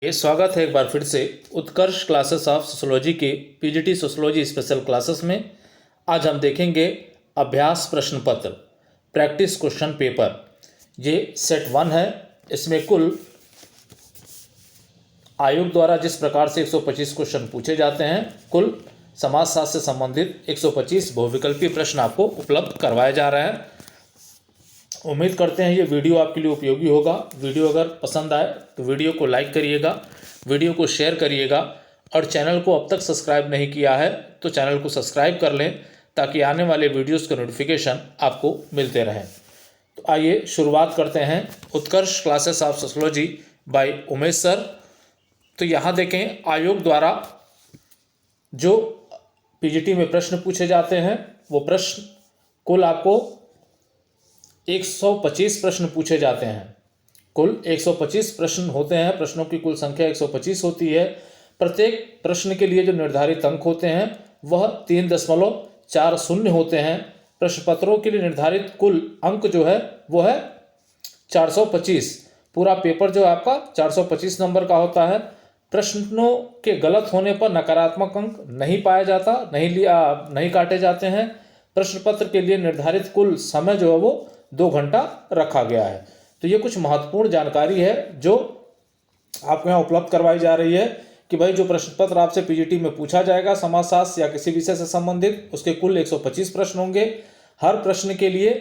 स्वागत है एक बार फिर से उत्कर्ष क्लासेस ऑफ सोशोलॉजी के पीजीटी सोशोलॉजी स्पेशल क्लासेस में। आज हम देखेंगे अभ्यास प्रश्न पत्र प्रैक्टिस क्वेश्चन पेपर। ये सेट 1 है। इसमें कुल आयोग द्वारा जिस प्रकार से 125 क्वेश्चन पूछे जाते हैं, कुल समाजशास्त्र से संबंधित 125 बहुविकल्पीय प्रश्न आपको उपलब्ध करवाए जा रहे हैं। उम्मीद करते हैं ये वीडियो आपके लिए उपयोगी होगा। वीडियो अगर पसंद आए तो वीडियो को लाइक करिएगा, वीडियो को शेयर करिएगा और चैनल को अब तक सब्सक्राइब नहीं किया है तो चैनल को सब्सक्राइब कर लें ताकि आने वाले वीडियोस के नोटिफिकेशन आपको मिलते रहें। तो आइए शुरुआत करते हैं Utkarsh classes of sociology by Umesh sir. तो यहाँ देखें, आयोग द्वारा जो पीजीटी में प्रश्न पूछे जाते हैं वो प्रश्न कुल आपको 125 प्रश्न पूछे जाते हैं। कुल 125 प्रश्न होते हैं। प्रश्नों की कुल संख्या 125 होती है। प्रत्येक प्रश्न के लिए जो निर्धारित अंक होते हैं वह 3.40 होते हैं। प्रश्न पत्रों के लिए निर्धारित कुल अंक जो है वो है 425। पूरा पेपर जो है आपका 425 नंबर का होता है। प्रश्नों के गलत होने पर नकारात्मक अंक नहीं पाया जाता, नहीं काटे जाते हैं। प्रश्न पत्र के लिए निर्धारित कुल समय जो है वो 2 घंटा रखा गया है। तो ये कुछ महत्वपूर्ण जानकारी है जो आपको यहाँ उपलब्ध करवाई जा रही है कि भाई जो प्रश्न पत्र आपसे पीजीटी में पूछा जाएगा समाजशास्त्र या किसी विषय से संबंधित, उसके कुल 125 प्रश्न होंगे। हर प्रश्न के लिए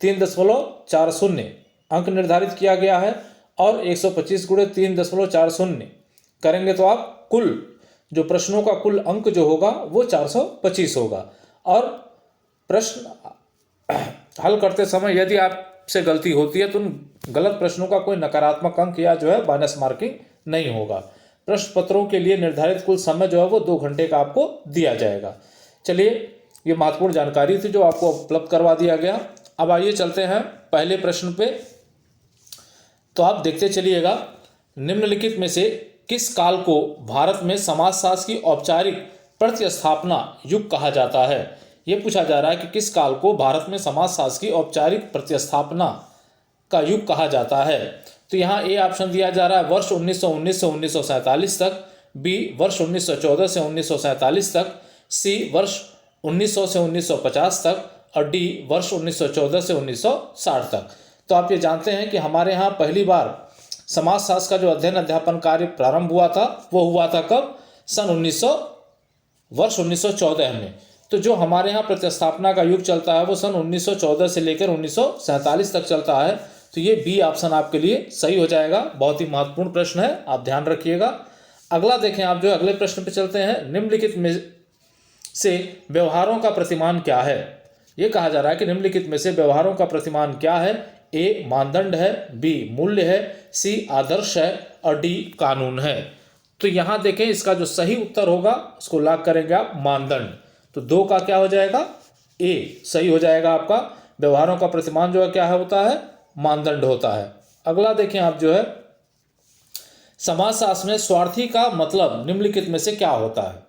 3.40 अंक निर्धारित किया गया है और 125 गुणे 3.40 करेंगे तो आप कुल जो प्रश्नों का कुल अंक जो होगा वो 425 होगा। और प्रश्न हल करते समय यदि आपसे गलती होती है तो उन गलत प्रश्नों का कोई नकारात्मक अंक या जो है माइनस मार्किंग नहीं होगा। प्रश्न पत्रों के लिए निर्धारित कुल समय जो है वो 2 घंटे का आपको दिया जाएगा। चलिए, ये महत्वपूर्ण जानकारी थी जो आपको उपलब्ध करवा दिया गया। अब आइए चलते हैं पहले प्रश्न पे। तो आप देखते चलिएगा, निम्नलिखित में से किस काल को भारत में समाजशास्त्र की औपचारिक प्रतिस्थापना युग कहा जाता है। ये पूछा जा रहा है कि किस काल को भारत में समाजशास्त्र की औपचारिक प्रतिस्थापना का युग कहा जाता है। तो यहाँ ए ऑप्शन दिया जा रहा है वर्ष 1919 से 1947 तक, बी वर्ष 1914 से 1947 तक, सी वर्ष 1900 से 1950 तक और डी वर्ष 1914 से 1960 तक। तो आप ये जानते हैं कि हमारे यहाँ पहली बार समाजशास्त्र का जो अध्ययन अध्यापन कार्य प्रारंभ हुआ था वो हुआ था कब? वर्ष 1914 में। तो जो हमारे यहाँ प्रतिस्थापना का युग चलता है वो सन 1914 से लेकर 1947 तक चलता है। तो ये बी ऑप्शन आपके लिए सही हो जाएगा। बहुत ही महत्वपूर्ण प्रश्न है, आप ध्यान रखिएगा। अगला देखें, आप जो अगले प्रश्न पे चलते हैं। निम्नलिखित में से व्यवहारों का प्रतिमान क्या है। ये कहा जा रहा है कि निम्नलिखित में से व्यवहारों का प्रतिमान क्या है। ए मानदंड है, बी मूल्य है, सी आदर्श है और डी कानून है। तो यहाँ देखें, इसका जो सही उत्तर होगा उसको लॉक करेंगे आप मानदंड। तो 2 का क्या हो जाएगा? ए सही हो जाएगा आपका। व्यवहारों का प्रतिमान जो है क्या होता है? मानदंड होता है। अगला देखें आप जो है, समाजशास्त्र में स्वार्थी का मतलब निम्नलिखित में से क्या होता है।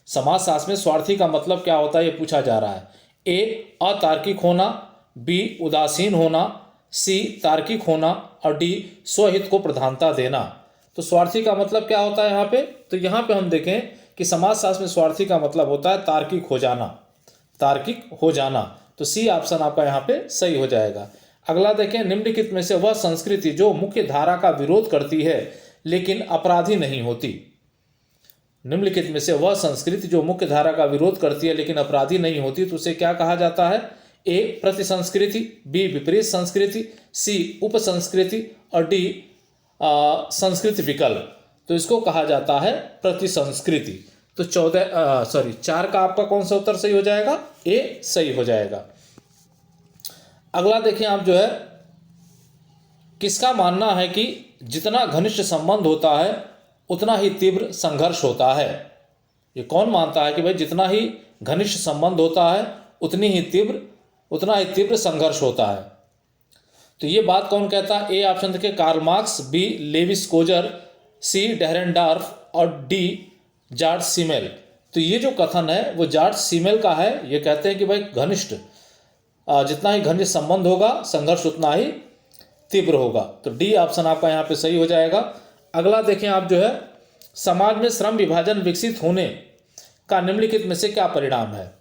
समाजशास्त्र में स्वार्थी का मतलब क्या होता है ये पूछा जा रहा है। ए अतार्किक होना, बी उदासीन होना, सी तार्किक होना और डी स्वहित को प्रधानता देना। तो स्वार्थी का मतलब क्या होता है यहाँ पे? तो यहाँ पे हम देखें कि समाजशास्त्र में स्वार्थी का मतलब होता है तार्किक हो जाना, तार्किक हो जाना। तो सी ऑप्शन आपका यहाँ पे सही हो जाएगा। अगला देखें, निम्नलिखित में से वह संस्कृति जो मुख्य धारा का विरोध करती है लेकिन अपराधी नहीं होती। निम्नलिखित में से वह संस्कृति जो मुख्य धारा का विरोध करती है लेकिन अपराधी नहीं होती, तो उसे क्या कहा जाता है? ए प्रति संस्कृति, बी विपरीत संस्कृति, सी उप संस्कृति और डी संस्कृति विकल्प। तो इसको कहा जाता है प्रति संस्कृति। तो 4 का आपका कौन सा उत्तर सही हो जाएगा? ए सही हो जाएगा। अगला देखिए आप जो है, किसका मानना है कि जितना घनिष्ठ संबंध होता है उतना ही तीव्र संघर्ष होता है। ये कौन मानता है कि भाई जितना ही घनिष्ठ संबंध होता है उतना ही तीव्र संघर्ष होता है। तो ये बात कौन कहता है? ए ऑप्शन देखिए Karl Marx, B Lewis Coser, C Dahrendorf और डी जॉर्ज सीमेल। तो ये जो कथन है वो जॉर्ज सीमेल का है। ये कहते हैं कि भाई घनिष्ठ जितना ही घनिष्ठ संबंध होगा संघर्ष उतना ही तीव्र होगा। तो डी ऑप्शन आपका यहाँ पे सही हो जाएगा। अगला देखें आप जो है, समाज में श्रम विभाजन विकसित होने का निम्नलिखित में से क्या परिणाम है।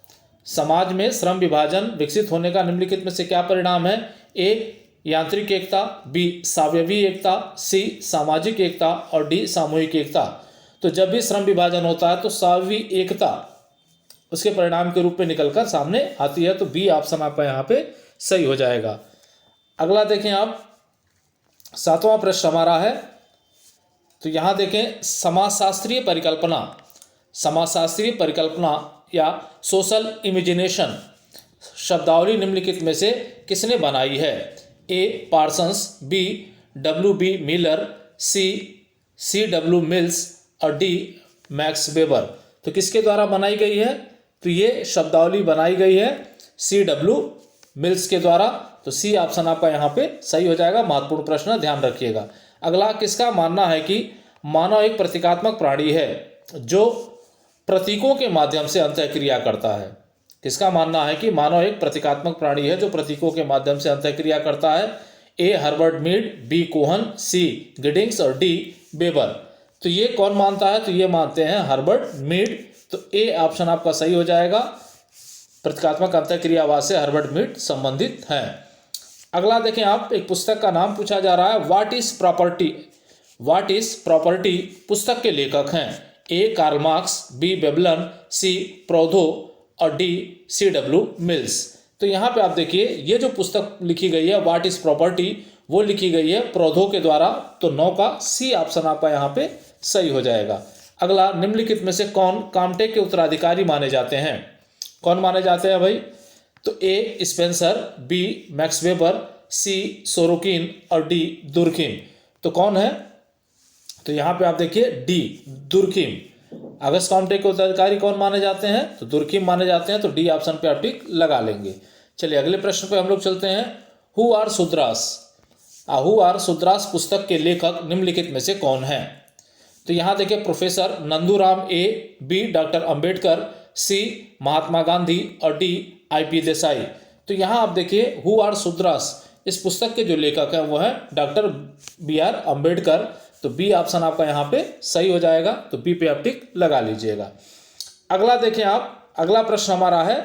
समाज में श्रम विभाजन विकसित होने का निम्नलिखित में से क्या परिणाम है। ए यांत्रिक एकता, बी सावयवी एकता, सी सामाजिक एकता और डी सामूहिक एकता। तो जब भी श्रम विभाजन होता है तो सावयवी एकता उसके परिणाम के रूप में निकलकर सामने आती है। तो बी ऑप्शन आपका यहाँ पे सही हो जाएगा। अगला देखें आप, 7वां प्रश्न हमारा है, तो यहाँ देखें समाजशास्त्रीय परिकल्पना, समाजशास्त्रीय परिकल्पना या सोशल इमेजिनेशन शब्दावली निम्नलिखित में से किसने बनाई है। ए पार्सन्स, बी W.B. मिलर, सी W. मिल्स और डी मैक्स वेबर। तो किसके द्वारा बनाई गई है, तो ये शब्दावली बनाई गई है C.W. मिल्स के द्वारा। तो सी ऑप्शन आपका यहाँ पे सही हो जाएगा। महत्वपूर्ण प्रश्न, ध्यान रखिएगा। अगला, किसका मानना है कि मानव एक प्रतीकात्मक प्राणी है जो प्रतीकों के माध्यम से अंतःक्रिया करता है। किसका मानना है कि मानव एक प्रतीकात्मक प्राणी है जो प्रतीकों के माध्यम से अंतःक्रिया करता है। A Herbert Mead, B Kohn, C Giddings और डी वेबर। तो ये कौन मानता है, तो ये मानते हैं हर्बर्ट मीड। तो ए ऑप्शन आपका सही हो जाएगा। प्रतीकात्मक अंतःक्रियावाद से हर्बर्ट मीड संबंधित हैं। अगला देखें आप, एक पुस्तक का नाम पूछा जा रहा है, what is property. What is property पुस्तक के लेखक हैं। ए कार्ल मार्क्स, बी वेबलन, सी प्रोधो और डी C.W. मिल्स। तो यहाँ पे आप देखिए, ये जो पुस्तक लिखी गई है व्हाट इज प्रॉपर्टी, वो लिखी गई है प्रोधो के द्वारा। तो 9 का सी ऑप्शन आपका यहाँ पे सही हो जाएगा। अगला, निम्नलिखित में से कौन कामटेक के उत्तराधिकारी माने जाते हैं। कौन माने जाते हैं भाई, तो ए स्पेंसर, बी मैक्स वेबर, सी सोरोकिन और डी दुर्खिम। तो कौन है, तो यहाँ पे आप देखिए डी दुर्खिम। अगस्त कामटेक के उत्तराधिकारी कौन माने जाते हैं, तो दुर्खिम माने जाते हैं। तो डी ऑप्शन पे आप टिक लगा लेंगे। चलिए अगले प्रश्न पे हम लोग चलते हैं। Who are Shudras. Who are Shudras पुस्तक के लेखक निम्नलिखित में से कौन है। तो यहाँ देखिए, प्रोफेसर नंदूराम ए, बी डॉक्टर अंबेडकर, सी महात्मा गांधी और डी I.P. देसाई। तो यहाँ आप देखिए, हु आर शूद्रास, इस पुस्तक के जो लेखक हैं वो है डॉक्टर B.R. अंबेडकर। तो बी ऑप्शन आपका यहाँ पे सही हो जाएगा। तो बी पे आप टिक लगा लीजिएगा। अगला देखें आप, अगला प्रश्न हमारा है,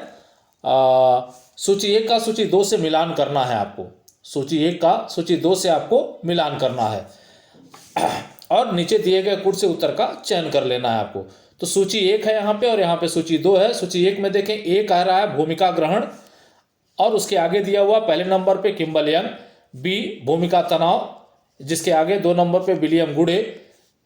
सूची 1 का सूची 2 से मिलान करना है आपको। सूची 1 का सूची 2 से आपको मिलान करना है और नीचे दिए गए कुट से उत्तर का चयन कर लेना है आपको। तो सूची 1 है यहाँ पे और यहाँ पे सूची 2 है। सूची 1 में देखें, ए कह रहा है भूमिका ग्रहण और उसके आगे दिया हुआ पहले नंबर पे किम्बल यंग, बी भूमिका तनाव जिसके आगे 2 नंबर पे विलियम गुडे,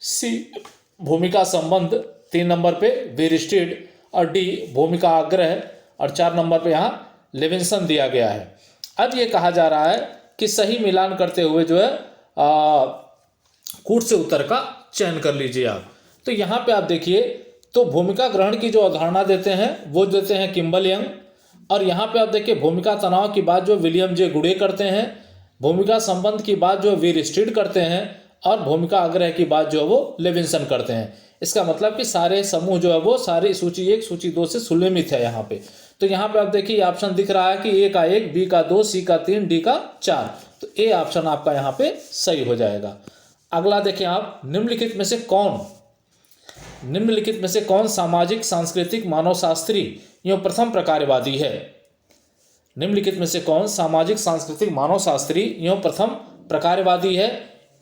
सी भूमिका संबंध 3 नंबर पे वीरस्टीड और डी भूमिका आग्रह और 4 नंबर पे यहाँ लेविंसन दिया गया है। अब ये कहा जा रहा है कि सही मिलान करते हुए जो है कूट से उत्तर का चयन कर लीजिए आप। तो यहाँ पे आप देखिए, तो भूमिका ग्रहण की जो अवधारणा देते हैं वो देते हैं किम्बल यंग, और यहाँ पे आप देखिए भूमिका तनाव की बात जो विलियम जे गुडे करते हैं, भूमिका संबंध की बात जो वीरस्टीड करते हैं और भूमिका आग्रह की बात जो है वो लेविंसन करते हैं। इसका मतलब कि सारे समूह जो है वो सारी सूची 1 सूची 2 से सुलमित है यहाँ पे। तो यहाँ पे आप देखिए ऑप्शन दिख रहा है कि ए का 1, बी का 2, सी का 3, डी का 4। तो ए ऑप्शन आपका यहाँ पे सही हो जाएगा। अगला देखें आप, निम्नलिखित में से कौन सामाजिक सांस्कृतिक मानवशास्त्री एवं प्रथम प्रकारवादी है। निम्नलिखित में से कौन सामाजिक सांस्कृतिक मानवशास्त्री एवं प्रथम प्रकारवादी है।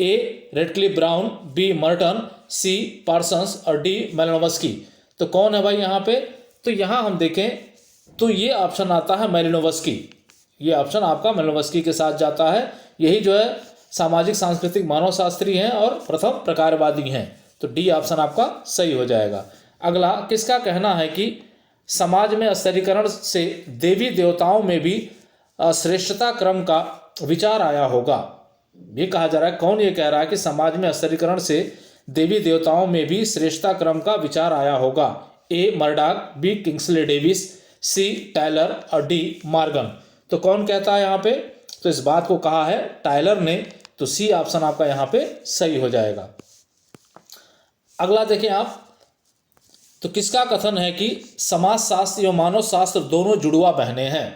A Radcliffe Brown, B Merton, C Parsons और डी मेलिनोवस्की। तो कौन है भाई यहाँ पे, तो यहाँ हम देखें तो ये ऑप्शन आता है मेलिनोवस्की। ये ऑप्शन आपका मेलिनोवस्की के साथ जाता है। यही जो है सामाजिक सांस्कृतिक मानवशास्त्री हैं और प्रथम प्रकारवादी हैं। तो डी ऑप्शन आपका सही हो जाएगा। अगला, किसका कहना है कि समाज में स्तरीकरण से देवी देवताओं में भी श्रेष्ठता क्रम का विचार आया होगा। ये कहा जा रहा है, कौन ये कह रहा है कि समाज में स्तरीकरण से देवी देवताओं में भी श्रेष्ठता क्रम का विचार आया होगा। ए मर्डॉक, बी किंग्सले डेविस, सी टायलर और डी मॉर्गन। तो कौन कहता है यहाँ पे, तो इस बात को कहा है टायलर ने। तो सी ऑप्शन आपका यहाँ पे सही हो जाएगा। अगला देखें आप, तो किसका कथन है कि समाजशास्त्र एवं मानव शास्त्र दोनों जुड़वा बहनें हैं।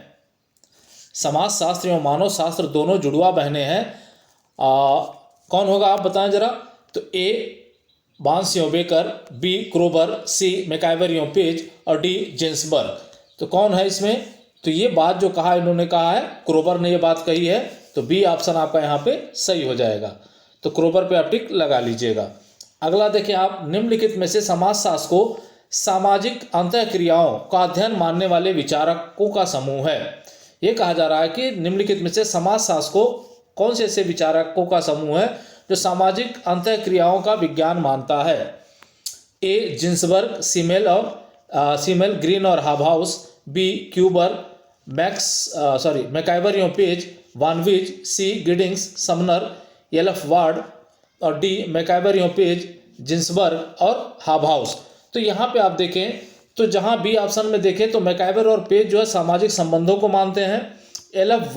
समाजशास्त्र एवं मानव शास्त्र दोनों जुड़वा बहनें हैं। कौन होगा आप बताएं जरा। तो ए बांसियो बेकर, बी क्रोबर, सी मैकाइवर पेज और डी जिन्सबर्ग। तो कौन है इसमें? तो ये बात जो कहा इन्होंने कहा है, क्रोबर ने ये बात कही है, तो बी ऑप्शन आपका यहाँ पे सही हो जाएगा। तो क्रोबर पे आप टिक लगा लीजिएगा। अगला देखिए आप, निम्नलिखित में से समाजशास्त्र को सामाजिक अंतःक्रियाओं का अध्ययन मानने वाले विचारकों का समूह है। ये कहा जा रहा है कि निम्नलिखित में से समाजशास्त्र को कौन से ऐसे विचारकों का समूह है जो सामाजिक अंतःक्रियाओं का विज्ञान मानता है? ए जिन्सबर्ग, सीमेल, ग्रीन और हाबहाउस, बी क्यूबर, मैकाइवर पेज, वानविज, सी गिडिंग्स, समनर, एलफ वार्ड और डी मैकाइवर पेज, जिन्सबर्ग और हाबहाउस। तो यहाँ पे आप देखें तो जहाँ बी ऑप्शन में देखें तो मैकाइवर और पेज जो है सामाजिक संबंधों को मानते हैं। एलफ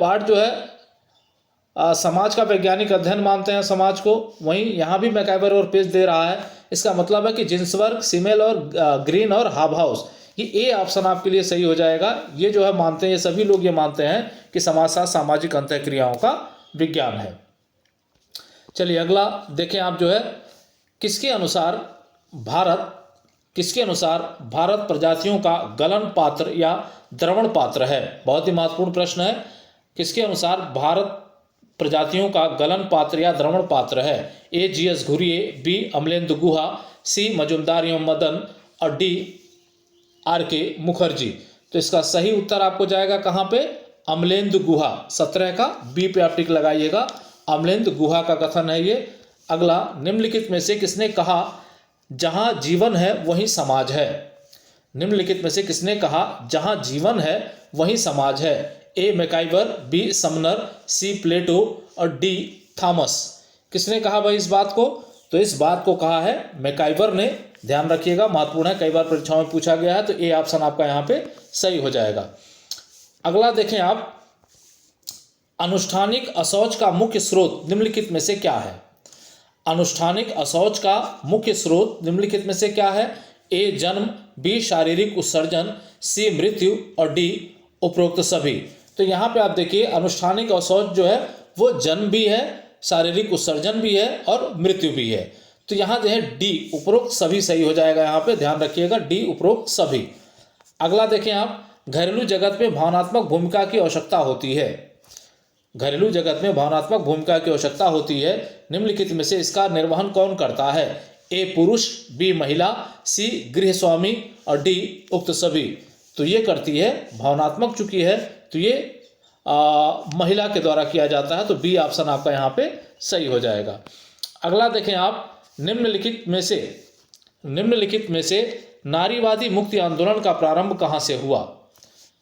वार्ड जो है समाज का वैज्ञानिक अध्ययन मानते हैं समाज को। वहीं यहाँ भी मैकाइवर और पेज दे रहा है। इसका मतलब है कि जिन्सबर्ग, सीमेल और ग्रीन और हाबहाउस, ये ए ऑप्शन आपके लिए सही हो जाएगा। ये जो है मानते हैं, ये सभी लोग ये मानते हैं कि समाजशास्त्र सामाजिक अंतःक्रियाओं का विज्ञान है। चलिए अगला देखें आप, जो है किसके अनुसार भारत प्रजातियों का गलन पात्र या द्रवण पात्र है? बहुत ही महत्वपूर्ण प्रश्न है। किसके अनुसार भारत प्रजातियों का गलन पात्र या द्रवण पात्र है? ए जीएस घुरिये, बी अमलेंदु गुहा, सी मजुमदार एवं मदन और डी आर के मुखर्जी। तो इसका सही उत्तर आपको जाएगा कहाँ पे? अमलेंदु गुहा। 17 का बी पे आप टिक लगाइएगा। अमलेंदु गुहा का कथन है ये। अगला, निम्नलिखित में से किसने कहा जहां जीवन है वहीं समाज है? निम्नलिखित में से किसने कहा जहां जीवन है वहीं समाज है? ए मैकाइवर, बी समनर, सी प्लेटो और डी थॉमस। किसने कहा भाई इस बात को? तो इस बात को कहा है मैकाइवर ने। ध्यान रखिएगा, महत्वपूर्ण है, कई बार परीक्षाओं में पूछा गया है। तो ए ऑप्शन आपका यहाँ पे सही हो जाएगा। अगला देखें आप, अनुष्ठानिक अशौच का मुख्य स्रोत निम्नलिखित में से क्या है? अनुष्ठानिक अशौच का मुख्य स्रोत निम्नलिखित में से क्या है? ए जन्म, बी शारीरिक उत्सर्जन, सी मृत्यु और डी उपरोक्त सभी। तो यहाँ पे आप देखिए, अनुष्ठानिक अशौच जो है वो जन्म भी है, शारीरिक उत्सर्जन भी है और मृत्यु भी है। तो यहाँ जो है डी उपरोक्त सभी सही हो जाएगा। यहाँ पे ध्यान रखिएगा, डी उपरोक्त सभी। अगला देखें आप, घरेलू जगत में भावनात्मक भूमिका की आवश्यकता होती है। घरेलू जगत में भावनात्मक भूमिका की आवश्यकता होती है। निम्नलिखित में से इसका निर्वहन कौन करता है? ए पुरुष, बी महिला, सी गृहस्वामी और डी उक्त सभी। तो ये करती है भावनात्मक, चुकी है तो ये महिला के द्वारा किया जाता है। तो बी ऑप्शन आपका यहाँ पे सही हो जाएगा। अगला देखें आप, निम्नलिखित में से नारीवादी मुक्ति आंदोलन का प्रारंभ कहाँ से हुआ?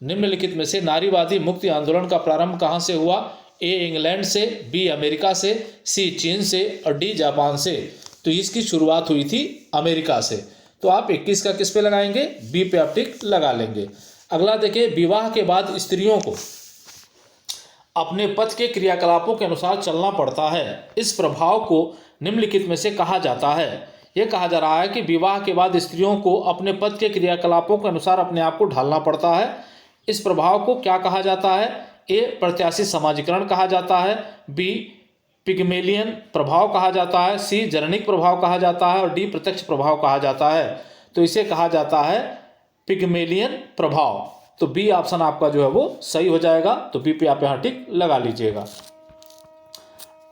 निम्नलिखित में से नारीवादी मुक्ति आंदोलन का प्रारंभ कहाँ से हुआ? ए इंग्लैंड से, बी अमेरिका से, सी चीन से और डी जापान से। तो इसकी शुरुआत हुई थी अमेरिका से। तो आप 21 का किस पे लगाएंगे? बी पे आप टिक लगा लेंगे। अगला देखिए, विवाह के बाद स्त्रियों को अपने पति के क्रियाकलापों के अनुसार चलना पड़ता है। इस प्रभाव को निम्नलिखित में से कहा जाता है। यह कहा जा रहा है कि विवाह के बाद स्त्रियों को अपने पति के क्रियाकलापों के अनुसार अपने आप को ढालना पड़ता है। इस प्रभाव को क्या कहा जाता है? ए प्रत्याशी समाजीकरण कहा जाता है, बी पिग्मेलियन प्रभाव कहा जाता है, सी जननिक प्रभाव कहा जाता है और डी प्रत्यक्ष प्रभाव कहा जाता है। तो इसे कहा जाता है पिग्मेलियन प्रभाव। तो बी ऑप्शन आपका जो है वो सही हो जाएगा। तो बी पे आप यहाँ टिक लगा लीजिएगा।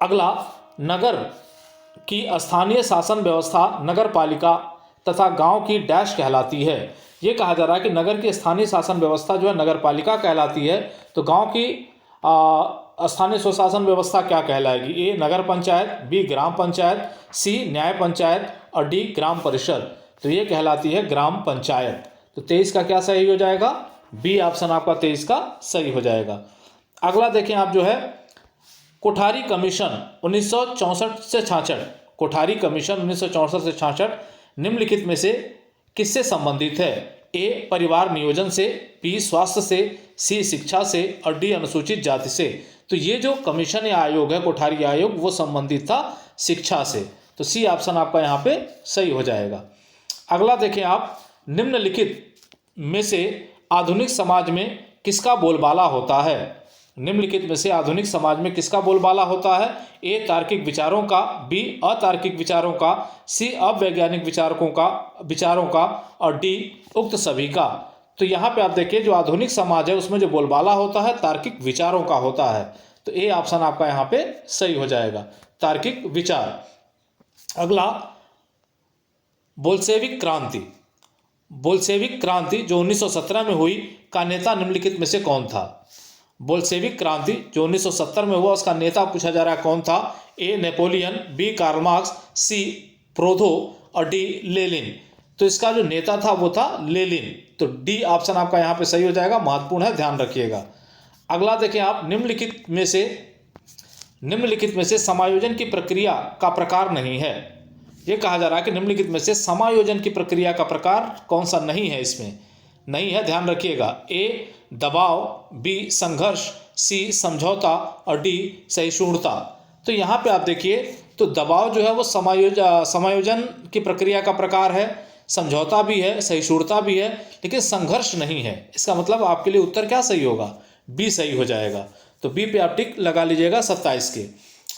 अगला, नगर की स्थानीय शासन व्यवस्था नगर पालिका तथा गांव की डैश कहलाती है। ये कहा जा रहा है कि नगर की स्थानीय शासन व्यवस्था जो है नगर पालिका कहलाती है। तो गांव की स्थानीय स्वशासन व्यवस्था क्या कहलाएगी? ए नगर पंचायत, बी ग्राम पंचायत, सी न्याय पंचायत और डी ग्राम परिषद। तो ये कहलाती है ग्राम पंचायत। तो 23 का क्या सही हो जाएगा? बी ऑप्शन आपका 23 का सही हो जाएगा। अगला देखें आप, जो है कोठारी कमीशन 1964 से 66, कोठारी कमीशन 1964 से 66 निम्नलिखित में से किससे संबंधित है? ए परिवार नियोजन से, बी स्वास्थ्य से, सी शिक्षा से और डी अनुसूचित जाति से। तो ये जो कमीशन या आयोग है, कोठारी आयोग, वो संबंधित था शिक्षा से। तो सी ऑप्शन आपका यहाँ पे सही हो जाएगा। अगला देखें आप, निम्नलिखित में से आधुनिक समाज में किसका बोलबाला होता है? निम्नलिखित में से आधुनिक समाज में किसका बोलबाला होता है? ए तार्किक विचारों का, बी अतार्किक विचारों का, सी अवैज्ञानिक विचारों का और डी उक्त सभी का। तो यहाँ पे आप देखिए जो आधुनिक समाज है उसमें जो बोलबाला होता है तार्किक विचारों का होता है। तो ए ऑप्शन आपका यहाँ पे सही हो जाएगा, तार्किक विचार। अगला, बोल्शेविक क्रांति। बोल्शेविक क्रांति जो 1917 में हुई का नेता निम्नलिखित में से कौन था? बोल्शेविक क्रांति जो 1970 में हुआ उसका नेता पूछा जा रहा है कौन था? ए नेपोलियन, बी कार्ल मार्क्स, सी प्रोधो और डी लेनिन। तो इसका जो नेता था वो था लेनिन। तो डी ऑप्शन आपका यहाँ पे सही हो जाएगा, महत्वपूर्ण है, ध्यान रखिएगा। अगला देखें आप, निम्नलिखित में से समायोजन की प्रक्रिया का प्रकार नहीं है। ये कहा जा रहा है कि निम्नलिखित में से समायोजन की प्रक्रिया का प्रकार कौन सा नहीं है, इसमें नहीं है, ध्यान रखिएगा। ए दबाव, बी संघर्ष, सी समझौता और डी सहिष्णुता। तो यहाँ पे आप देखिए तो दबाव जो है वो समायोजन की प्रक्रिया का प्रकार है, समझौता भी है, सहिष्णुता भी है, लेकिन संघर्ष नहीं है। इसका मतलब आपके लिए उत्तर क्या सही होगा? बी सही हो जाएगा। तो बी पे आप टिक लगा लीजिएगा 27 के।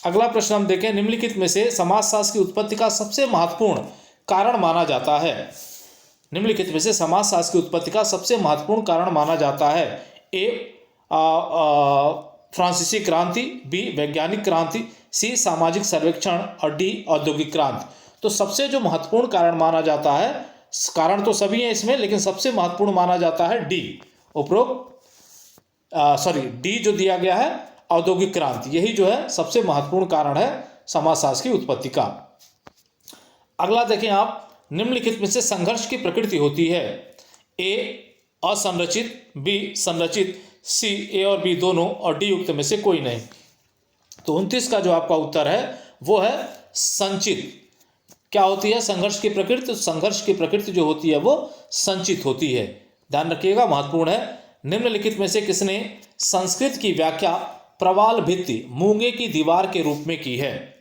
अगला प्रश्न हम देखें, निम्नलिखित में से समाजशास्त्र की उत्पत्ति का सबसे महत्वपूर्ण कारण माना जाता है। निम्नलिखित में से समाजशास्त्र की उत्पत्ति का सबसे महत्वपूर्ण कारण माना जाता है। ए फ्रांसीसी क्रांति, बी वैज्ञानिक क्रांति, सी सामाजिक सर्वेक्षण और डी औद्योगिक क्रांति। तो सबसे जो महत्वपूर्ण कारण माना जाता है, कारण तो सभी हैं इसमें, लेकिन सबसे महत्वपूर्ण माना जाता है डी, डी जो दिया गया है औद्योगिक क्रांति, यही जो है सबसे महत्वपूर्ण कारण है समाजशास्त्र की उत्पत्ति का। अगला देखें आप, निम्नलिखित में से संघर्ष की प्रकृति होती है। ए असंरचित, बी संरचित, सी ए और बी दोनों और डी युक्त में से कोई नहीं। तो 29 का जो आपका उत्तर है वो है संचित। क्या होती है संघर्ष की प्रकृति? तो संघर्ष की प्रकृति जो होती है वो संचित होती है, ध्यान रखिएगा, महत्वपूर्ण है। निम्नलिखित में से किसने संस्कृत की व्याख्या प्रवाल भित्ति मूंगे की दीवार के रूप में की है?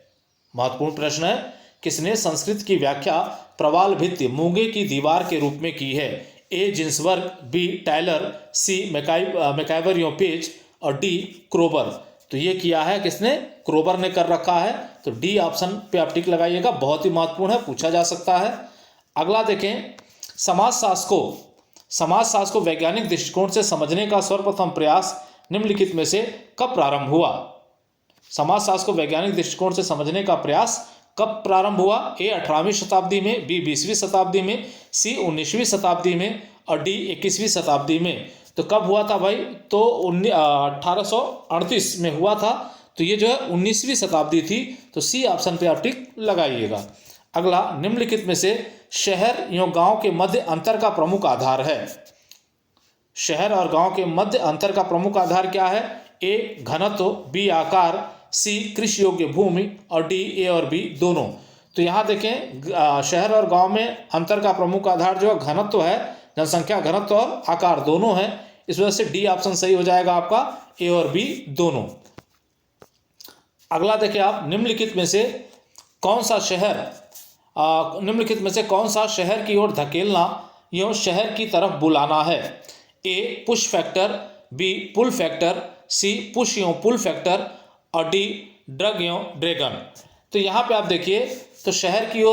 महत्वपूर्ण प्रश्न है, किसने संस्कृत की व्याख्या प्रवाल भित्ति मूंगे की दीवार के रूप में की है? ए जिन्सबर्ग, बी टायलर, सी मैकाइवर-योपेज और डी क्रोबर। तो ये किया है किसने? क्रोबर ने कर रखा है। तो डी ऑप्शन पे आप टिक लगाइएगा, बहुत ही महत्वपूर्ण है, पूछा जा सकता है। अगला देखें, समाजशास्त्र को वैज्ञानिक दृष्टिकोण से समझने का सर्वप्रथम प्रयास निम्नलिखित में से कब प्रारंभ हुआ? समाजशास्त्र को वैज्ञानिक दृष्टिकोण से समझने का प्रयास कब प्रारंभ हुआ? ए 18वीं शताब्दी में, बी 20वीं शताब्दी में, सी 19वीं शताब्दी में और डी 21वीं शताब्दी में। तो कब हुआ था भाई? तो 1838 में हुआ था। तो ये जो है 19वीं शताब्दी थी। तो सी ऑप्शन पे आप टिक लगाइएगा। अगला, निम्नलिखित में से शहर एवं गांव के मध्य अंतर का प्रमुख आधार है। शहर और गांव के मध्य अंतर का प्रमुख आधार क्या है? ए घनत्व, बी आकार, सी कृषि योग्य भूमि और डी ए और बी दोनों। तो यहाँ देखें शहर और गांव में अंतर का प्रमुख आधार जो है घनत्व है, जनसंख्या घनत्व और आकार दोनों है। इस वजह से डी ऑप्शन सही हो जाएगा आपका, ए और बी दोनों। अगला देखिए आप, निम्नलिखित में से कौन सा शहर की ओर धकेलना एवं शहर की तरफ बुलाना है? A push factor, B pull factor, C push एवं पुल फैक्टर और डी ड्रग एवं ड्रैगन। तो यहाँ पे आप देखिए तो शहर की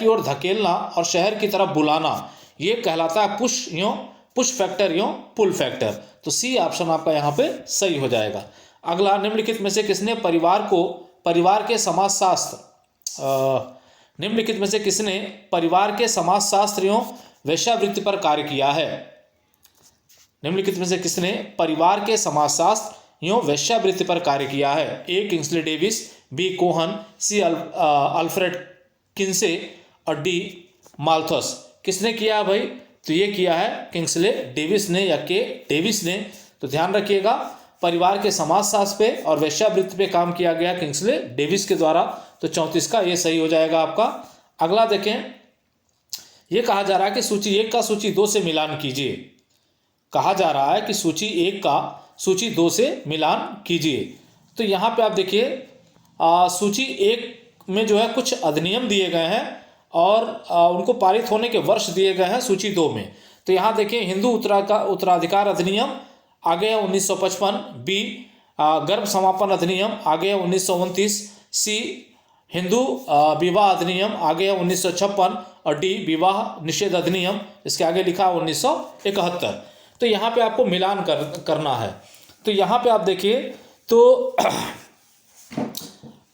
ओर धकेलना और शहर की तरफ बुलाना ये कहलाता है पुश फैक्टर एवं पुल फैक्टर। तो सी ऑप्शन आपका यहाँ पे सही हो जाएगा। अगला, निम्नलिखित में से किसने परिवार के समाजशास्त्र एवं वेश्यावृत्ति पर कार्य किया है? निम्नलिखित में से किसने परिवार के समाजशास्त्र एवं वेश्यावृत्ति पर कार्य किया है? ए किंग्सले डेविस, बी कोहन, सी अल्फ्रेड किन्से और डी माल्थस। किसने किया है भाई? तो ये किया है किंग्सले डेविस ने या के डेविस ने। तो ध्यान रखिएगा, परिवार के समाजशास्त्र पे और वेश्यावृत्ति पे काम किया गया किंग्सले डेविस के द्वारा। तो 34 का ये सही हो जाएगा आपका। अगला देखें, ये कहा जा रहा है कि सूची 1 का सूची 2 से मिलान कीजिए। कहा जा रहा है कि सूची 1 का सूची 2 से मिलान कीजिए। तो यहाँ पे आप देखिए सूची 1 में जो है कुछ अधिनियम दिए गए हैं और उनको पारित होने के वर्ष दिए गए हैं सूची 2 में। तो यहाँ देखिए हिंदू उत्तराधिकार अधिनियम आ गया 1955, बी गर्भ समापन अधिनियम आ गया 1929, सी हिंदू विवाह अधिनियम आ गया 1956 और डी विवाह निषेध अधिनियम इसके आगे लिखा 1971। तो यहाँ पे आपको मिलान करना है। तो यहाँ पे आप देखिए तो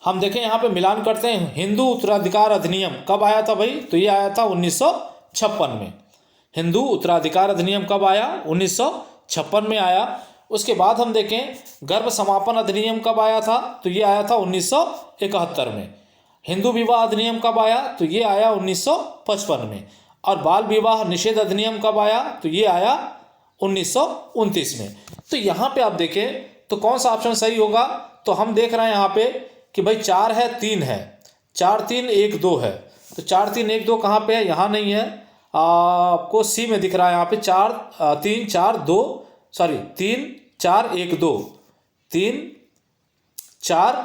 हम देखें यहाँ पे मिलान करते हैं। हिंदू उत्तराधिकार अधिनियम कब आया था भाई? तो ये आया था 1956 में। हिंदू उत्तराधिकार अधिनियम कब आया? 1956 में आया। उसके बाद हम देखें गर्भ समापन अधिनियम कब आया था? तो ये आया था 1971 में। हिंदू विवाह अधिनियम कब आया? तो ये आया 1955 में। और बाल विवाह निषेध अधिनियम कब आया? तो ये आया 1929 में। तो यहाँ पे आप देखें तो कौन सा ऑप्शन सही होगा? तो हम देख रहे हैं यहाँ पे कि भाई 4 है 3 है, 4 3 1 2 है। तो 4 3 1 2 कहाँ पे है? यहाँ नहीं है, आपको सी में दिख रहा है। यहाँ पे 4 3 4 2 सॉरी 3 4 1 2 3 4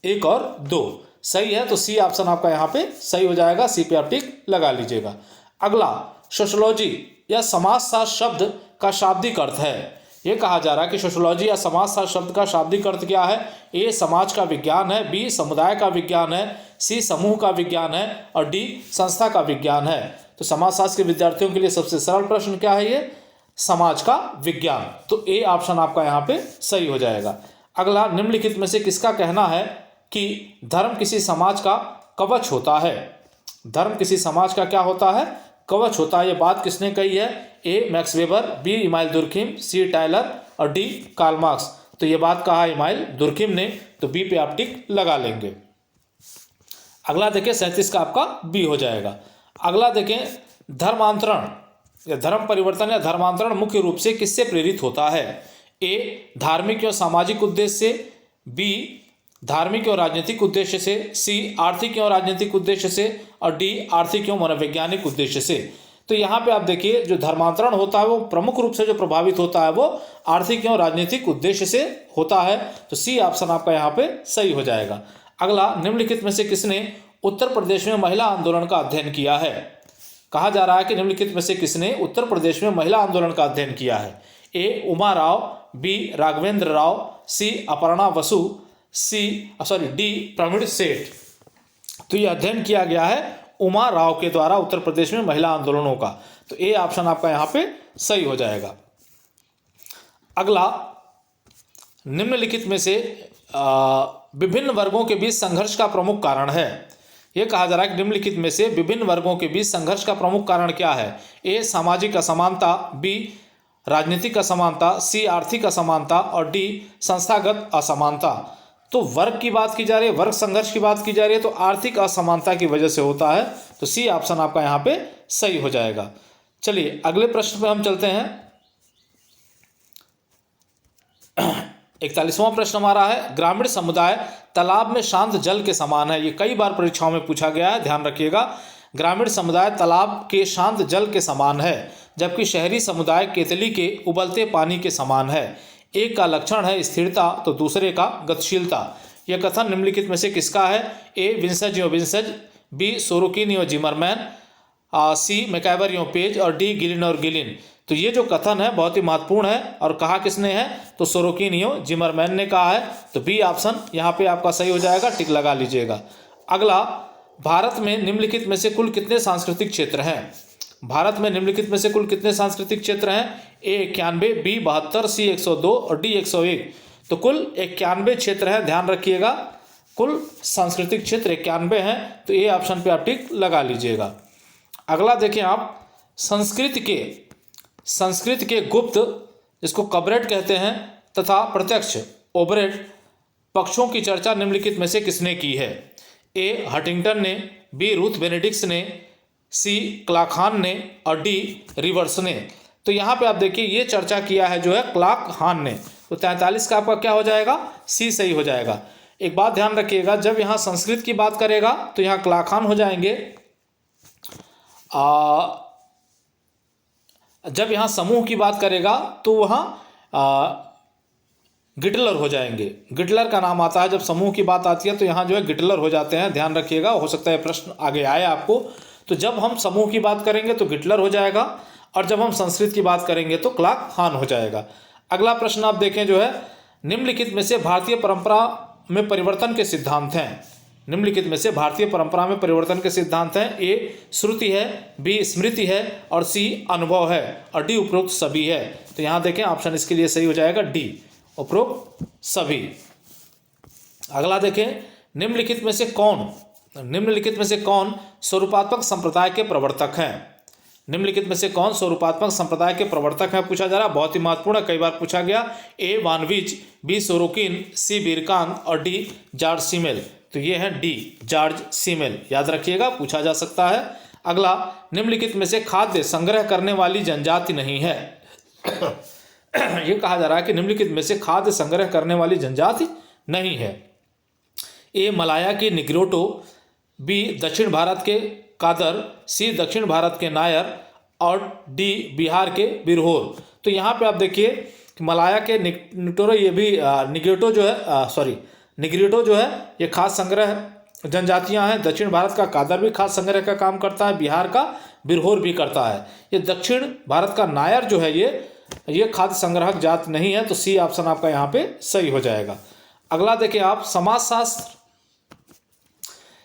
1 और 2 सही है। तो सी ऑप्शन आपका यहाँ पे सही हो जाएगा। सी पे आप टिक लगा लीजिएगा। अगला सोशियोलॉजी या समाजशास्त्र शब्द का शाब्दिक अर्थ है। ये कहा जा रहा है कि सोशियोलॉजी या समाजशास्त्र शब्द का शाब्दिक अर्थ क्या है? ए समाज का विज्ञान है, बी समुदाय का विज्ञान है, सी समूह का विज्ञान है और डी संस्था का विज्ञान है। तो समाजशास्त्र के विद्यार्थियों के लिए सबसे सरल प्रश्न क्या है? ये समाज का विज्ञान। तो ए ऑप्शन आपका यहाँ पे सही हो जाएगा। अगला निम्नलिखित में से किसका कहना है कि धर्म किसी समाज का कवच होता है? धर्म किसी समाज का क्या होता है? कवच होता है। ये बात किसने कही है? A Max Weber, B Emile Durkheim, C Tylor और डी कार्ल मार्क्स। तो ये बात कहा इमाइल दुर्खिम ने। तो बी पे आप टिक लगा लेंगे। अगला देखें 37 का आपका बी हो जाएगा। अगला देखें धर्मांतरण या धर्म परिवर्तन या धर्मांतरण मुख्य रूप से किससे प्रेरित होता है? ए धार्मिक और सामाजिक उद्देश्य से, बी धार्मिक और राजनीतिक उद्देश्य से, सी आर्थिक और राजनीतिक उद्देश्य से और डी आर्थिक और मनोवैज्ञानिक उद्देश्य से। तो यहाँ पे आप देखिए जो धर्मांतरण होता है वो प्रमुख रूप से जो प्रभावित होता है वो आर्थिक और राजनीतिक उद्देश्य से होता है। तो सी ऑप्शन आपका यहाँ पे सही हो जाएगा। अगला निम्नलिखित में से किसने उत्तर प्रदेश में महिला आंदोलन का अध्ययन किया है? कहा जा रहा है कि निम्नलिखित में से किसने उत्तर प्रदेश में महिला आंदोलन का अध्ययन किया है? ए उमा राव, बी राघवेंद्र राव, सी अपर्णा बसु, डी प्रवीण सेठ। तो ये अध्ययन किया गया है उमा राव के द्वारा उत्तर प्रदेश में महिला आंदोलनों का। तो ए ऑप्शन आपका यहाँ पे सही हो जाएगा। अगला निम्नलिखित में से विभिन्न वर्गों के बीच संघर्ष का प्रमुख कारण है। यह कहा जा रहा है कि निम्नलिखित में से विभिन्न वर्गों के बीच संघर्ष का प्रमुख कारण क्या है? ए सामाजिक असमानता, बी राजनीतिक असमानता, सी आर्थिक असमानता और डी संस्थागत असमानता। तो वर्ग की बात की जा रही है, वर्ग संघर्ष की बात की जा रही है, तो आर्थिक असमानता की वजह से होता है। तो सी ऑप्शन आपका यहाँ पे सही हो जाएगा। चलिए अगले प्रश्न पे हम चलते हैं। 41वां प्रश्न हमारा है ग्रामीण समुदाय तालाब में शांत जल के समान है। ये कई बार परीक्षाओं में पूछा गया है, ध्यान रखिएगा। ग्रामीण समुदाय तालाब के शांत जल के समान है जबकि शहरी समुदाय केतली के उबलते पानी के समान है। एक का लक्षण है स्थिरता तो दूसरे का गतिशीलता। यह कथन निम्नलिखित में से किसका है? ए विंसज और विंसज, बी सोरोकिन और जिमरमैन, सी मैकैबर और पेज और डी गिलिन और गिलिन। तो ये जो कथन है बहुत ही महत्वपूर्ण है और कहा किसने है? तो सोरोकिन और जिमरमैन ने कहा है। तो बी ऑप्शन यहाँ पे आपका सही हो जाएगा, टिक लगा लीजिएगा। अगला भारत में निम्नलिखित में से कुल कितने सांस्कृतिक क्षेत्र हैं? भारत में निम्नलिखित में से कुल कितने सांस्कृतिक क्षेत्र हैं? ए 91, बी 72, सी 102 और डी 101। तो कुल 91 क्षेत्र हैं, ध्यान रखिएगा। कुल सांस्कृतिक क्षेत्र 91 हैं। तो ए ऑप्शन पे आप टिक लगा लीजिएगा। अगला देखें आप संस्कृत के गुप्त, जिसको कबरेट कहते हैं, तथा प्रत्यक्ष ओबरेट पक्षों की चर्चा निम्नलिखित में से किसने की है? ए हंटिंगटन ने, बी रूथ बेनेडिक्स ने, सी क्लार्क हान ने और डी रिवर्स ने। तो यहाँ पे आप देखिए ये चर्चा किया है जो है क्लार्क हान ने। तो 43 का आपका क्या हो जाएगा? सी सही हो जाएगा। एक बात ध्यान रखिएगा, जब यहाँ संस्कृत की बात करेगा तो यहाँ क्लार्क हान हो जाएंगे, जब यहाँ समूह की बात करेगा तो वहाँ गिटलर हो जाएंगे। गिटलर का नाम आता है जब समूह की बात आती है, तो यहाँ जो है गिटलर हो जाते हैं, ध्यान रखिएगा। हो सकता है प्रश्न आगे आए आपको। तो जब हम समूह की बात करेंगे तो गिटलर हो जाएगा और जब हम संस्कृत की बात करेंगे तो क्लार्क हान हो जाएगा। अगला प्रश्न आप देखें जो है, निम्नलिखित में से भारतीय परंपरा में परिवर्तन के सिद्धांत हैं। निम्नलिखित में से भारतीय परंपरा में परिवर्तन के सिद्धांत हैं। ए श्रुति है, बी स्मृति है और सी अनुभव है और डी उपरोक्त सभी है। तो यहाँ देखें ऑप्शन इसके लिए सही हो जाएगा डी, उपरोक्त सभी। अगला देखें, निम्नलिखित में से कौन स्वरूपात्मक संप्रदाय के प्रवर्तक हैं। निम्नलिखित में से कौन स्वरूपात्मक संप्रदाय के प्रवर्तक हैं पूछा जा रहा है, बहुत ही महत्वपूर्ण, कई बार पूछा गया। ए वानविच, बी सोरोकिन, सी बीरकांत और डी जॉर्ज सीमेल। तो ये है डी जॉर्ज सीमेल, याद रखिएगा, पूछा जा सकता है। अगला, निम्नलिखित में से खाद्य संग्रह करने वाली जनजाति नहीं है। ये कहा जा रहा है कि निम्नलिखित में से खाद्य संग्रह करने वाली जनजाति नहीं है। ए मलाया के निग्रोटो, बी दक्षिण भारत के कादर, सी दक्षिण भारत के नायर और डी बिहार के बिरहोर। तो यहाँ पे आप देखिए कि मलाया के निग्रोटो, ये भी निग्रोटो जो है निग्रोटो जो है ये खाद्य संग्रह जनजातियाँ हैं। दक्षिण भारत का कादर भी खाद्य संग्रह का काम करता है, बिहार का बिरहोर भी करता है। ये दक्षिण भारत का नायर जो है ये खाद्य संग्राहक जात नहीं है। तो सी ऑप्शन आपका यहाँ पे सही हो जाएगा। अगला देखिए आप,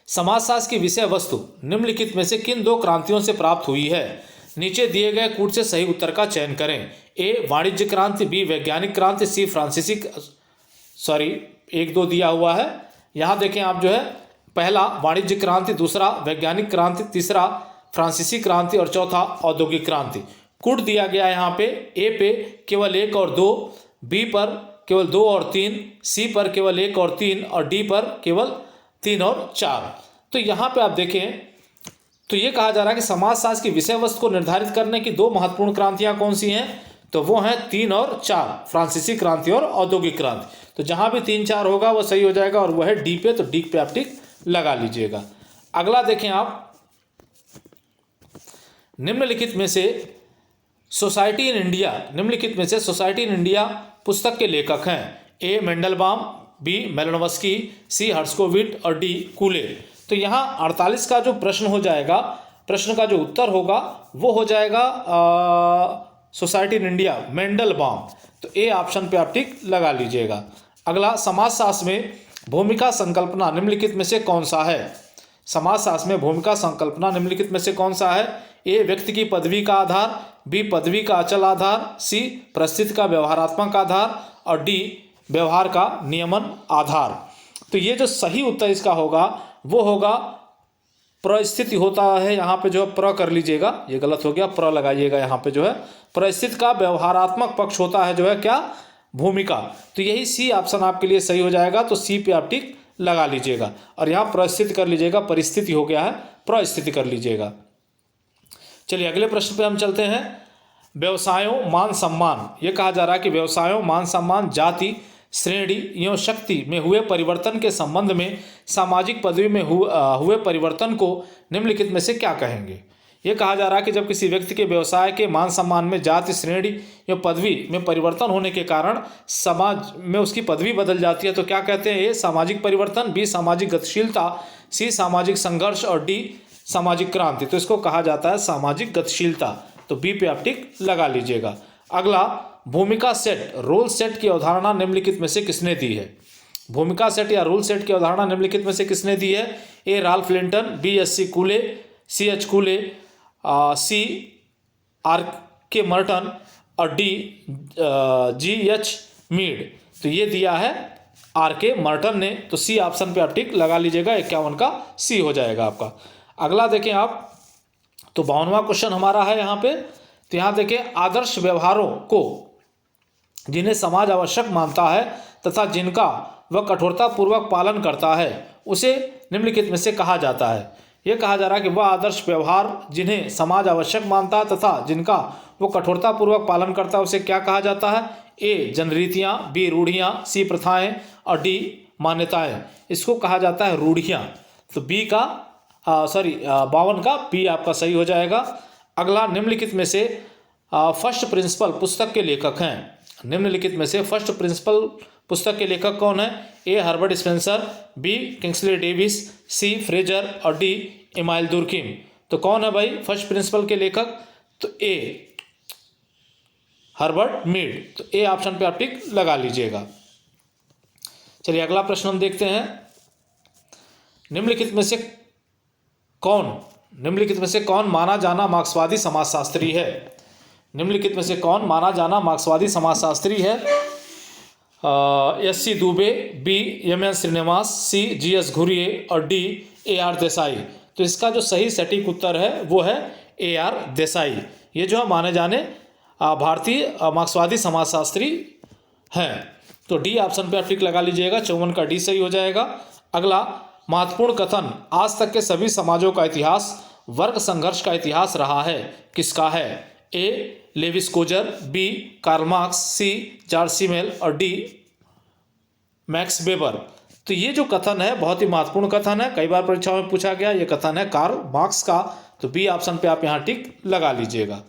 समाजशास्त्र की विषय वस्तु निम्नलिखित में से किन दो क्रांतियों से प्राप्त हुई है। नीचे दिए गए कूट से सही उत्तर का चयन करें। ए वाणिज्य क्रांति, बी वैज्ञानिक क्रांति, सी फ्रांसीसी 1-2 दिया हुआ है। यहाँ देखें आप जो है, पहला वाणिज्य क्रांति, दूसरा वैज्ञानिक क्रांति, तीसरा फ्रांसीसी क्रांति और चौथा औद्योगिक क्रांति। कूट दिया गया है यहाँ पे, ए पे केवल 1 और 2, बी पर केवल 2 और 3, सी पर केवल 1 और 3 और डी पर केवल 3 और 4। तो यहाँ पे आप देखें तो ये कहा जा रहा है कि समाजशास्त्र की विषय वस्तु को निर्धारित करने की 2 महत्वपूर्ण क्रांतियाँ कौन सी हैं, तो वो हैं 3 और 4, फ्रांसीसी क्रांति और औद्योगिक क्रांति। तो जहाँ भी 3-4 होगा वो सही हो जाएगा और वह है डी पे, तो डी पे आप टिक लगा लीजिएगा। अगला देखें आप, निम्नलिखित में से सोसाइटी इन इंडिया पुस्तक के लेखक हैं। ए मेंडलबाम, बी मेलनोवस्की, सी हर्स्कोविट और डी कूले। तो यहाँ 48 का जो प्रश्न हो जाएगा, प्रश्न का जो उत्तर होगा वो हो जाएगा सोसाइटी इन इंडिया, मेंडलबाम। तो ए ऑप्शन पे आप टिक लगा लीजिएगा। अगला, समाजशास्त्र में भूमिका संकल्पना निम्नलिखित में से कौन सा है। समाजशास्त्र में भूमिका संकल्पना निम्नलिखित में से कौन सा है। ए व्यक्ति की पदवी का आधार, बी पदवी का अचल आधार, सी परिस्थिति का व्यवहारात्मक आधार और डी व्यवहार का नियमन आधार। तो ये जो सही उत्तर इसका होगा वो होगा परिस्थिति होता है, यहाँ पे जो है प्र कर लीजिएगा, ये गलत हो गया, प्र लगाइएगा यहाँ पे जो है। परिस्थिति का व्यवहारात्मक पक्ष होता है जो है क्या, भूमिका। तो यही सी ऑप्शन आपके लिए सही हो जाएगा। तो सी पे आप टिक लगा लीजिएगा और यहाँ परिस्थिति कर लीजिएगा, परिस्थिति हो गया है, परिस्थिति कर लीजिएगा। चलिए अगले प्रश्न पे हम चलते हैं। व्यवसायों मान सम्मान, ये कहा जा रहा है कि व्यवसायों मान सम्मान, जाति, श्रेणी एवं शक्ति में हुए परिवर्तन के संबंध में सामाजिक पदवी में हुए परिवर्तन को निम्नलिखित में से क्या कहेंगे। ये कहा जा रहा है कि जब किसी व्यक्ति के व्यवसाय के मान सम्मान में जाति, श्रेणी एवं पदवी में परिवर्तन होने के कारण समाज में उसकी पदवी बदल जाती है तो क्या कहते हैं। ए सामाजिक परिवर्तन, बी सामाजिक गतिशीलता, सी सामाजिक संघर्ष और डी सामाजिक क्रांति। तो इसको कहा जाता है सामाजिक गतिशीलता। तो बी पे आप टिक लगा लीजिएगा। अगला, भूमिका सेट, रोल सेट की अवधारणा निम्नलिखित में से किसने दी है। भूमिका सेट या रोल सेट की अवधारणा निम्नलिखित में से किसने दी है। ए राल्फ लिंटन, बी एस.सी. कूले, सी एच कूले, सी आर के मर्टन और डी जी एच मीड। तो ये दिया है आर के मर्टन ने। तो सी ऑप्शन पे आप टिक लगा लीजिएगा, 51 का सी हो जाएगा आपका। अगला देखें आप, तो 52वां क्वेश्चन हमारा है यहाँ पे। तो यहाँ देखें, आदर्श व्यवहारों को जिन्हें समाज आवश्यक मानता है तथा जिनका वह कठोरतापूर्वक पालन करता है उसे निम्नलिखित में से कहा जाता है। यह कहा जा रहा है कि वह आदर्श व्यवहार जिन्हें समाज आवश्यक मानता है तथा जिनका वो कठोरतापूर्वक पालन करता है उसे क्या कहा जाता है। ए जनरीतियाँ, बी रूढ़ियाँ, सी प्रथाएं और डी मान्यताएं। इसको कहा जाता है रूढ़ियाँ। तो बी का 52 का बी आपका सही हो जाएगा। अगला, निम्नलिखित में से फर्स्ट प्रिंसिपल पुस्तक के लेखक हैं। निम्नलिखित में से फर्स्ट प्रिंसिपल पुस्तक के लेखक कौन है। A Herbert Spencer, B Kingsley Davis, C Frazer और डी इमाइल दुर्किम। तो कौन है भाई फर्स्ट प्रिंसिपल के लेखक। तो ए हर्बर्ट मीड। तो ए ऑप्शन पे आप टिक लगा लीजिएगा। चलिए अगला प्रश्न हम देखते हैं। निम्नलिखित में से कौन माना जाना मार्क्सवादी समाजशास्त्री है? निम्नलिखित में से कौन माना जाना मार्क्सवादी समाजशास्त्री है? S C Dube, B M N Srinivas, C G S Ghurye और डी ए आर देसाई। तो इसका जो सही सटीक उत्तर है वो है ए आर देसाई। ये जो है माने जाने भारतीय मार्क्सवादी समाजशास्त्री हैं। तो डी ऑप्शन पे आप टिक लगा लीजिएगा, 54 का डी सही हो जाएगा। अगला महत्वपूर्ण कथन, आज तक के सभी समाजों का इतिहास वर्ग संघर्ष का इतिहास रहा है, किसका है? A Lewis Coser, B Karl Marx, C George Simmel और डी मैक्स वेबर। तो ये जो कथन है बहुत ही महत्वपूर्ण कथन है, कई बार परीक्षाओं में पूछा गया। ये कथन है कार्ल मार्क्स का। तो बी ऑप्शन पे आप यहाँ टिक लगा लीजिएगा।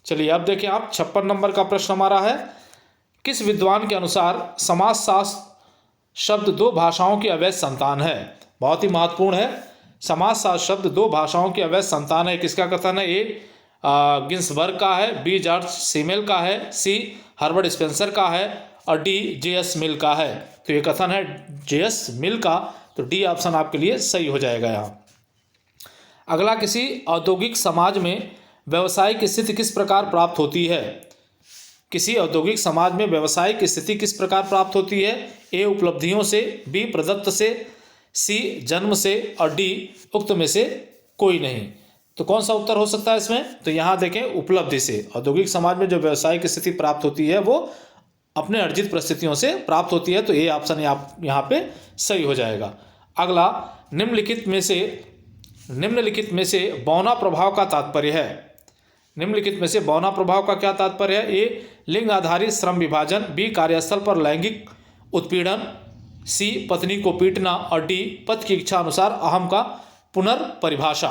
चलिए अब देखिए आप 56 नंबर का प्रश्न हमारा है। किस विद्वान के अनुसार समाजशास्त्र शब्द दो भाषाओं की अवैध संतान है? बहुत ही महत्वपूर्ण है। समाजशास्त्र शब्द दो भाषाओं की अवैध संतान है, किसका कथन है? ए गिन्सबर्ग का है, बी जॉर्ज सीमेल का है, सी हर्बर्ट स्पेंसर का है और डी जे एस मिल का है। तो ये कथन है जे एस मिल का। तो डी ऑप्शन आपके लिए सही हो जाएगा यहाँ। अगला, किसी औद्योगिक समाज में व्यवसायिक स्थिति किस प्रकार प्राप्त होती है? किसी औद्योगिक समाज में व्यवसायिक स्थिति किस प्रकार प्राप्त होती है? ए उपलब्धियों से, बी प्रदत्त से, सी जन्म से और डी उक्त में से कोई नहीं। तो कौन सा उत्तर हो सकता है इसमें? तो यहाँ देखें, उपलब्धि से। औद्योगिक समाज में जो व्यवसायिक स्थिति प्राप्त होती है वो अपने अर्जित परिस्थितियों से प्राप्त होती है। तो ए ऑप्शन यहाँ पे सही हो जाएगा। अगला, निम्नलिखित में से बौना प्रभाव का तात्पर्य है। निम्नलिखित में से बौना प्रभाव का क्या तात्पर्य है? ए लिंग आधारित श्रम विभाजन, बी कार्यस्थल पर लैंगिक उत्पीड़न, सी पत्नी को पीटना और डी पति की इच्छा अनुसार अहम का पुनर्परिभाषा।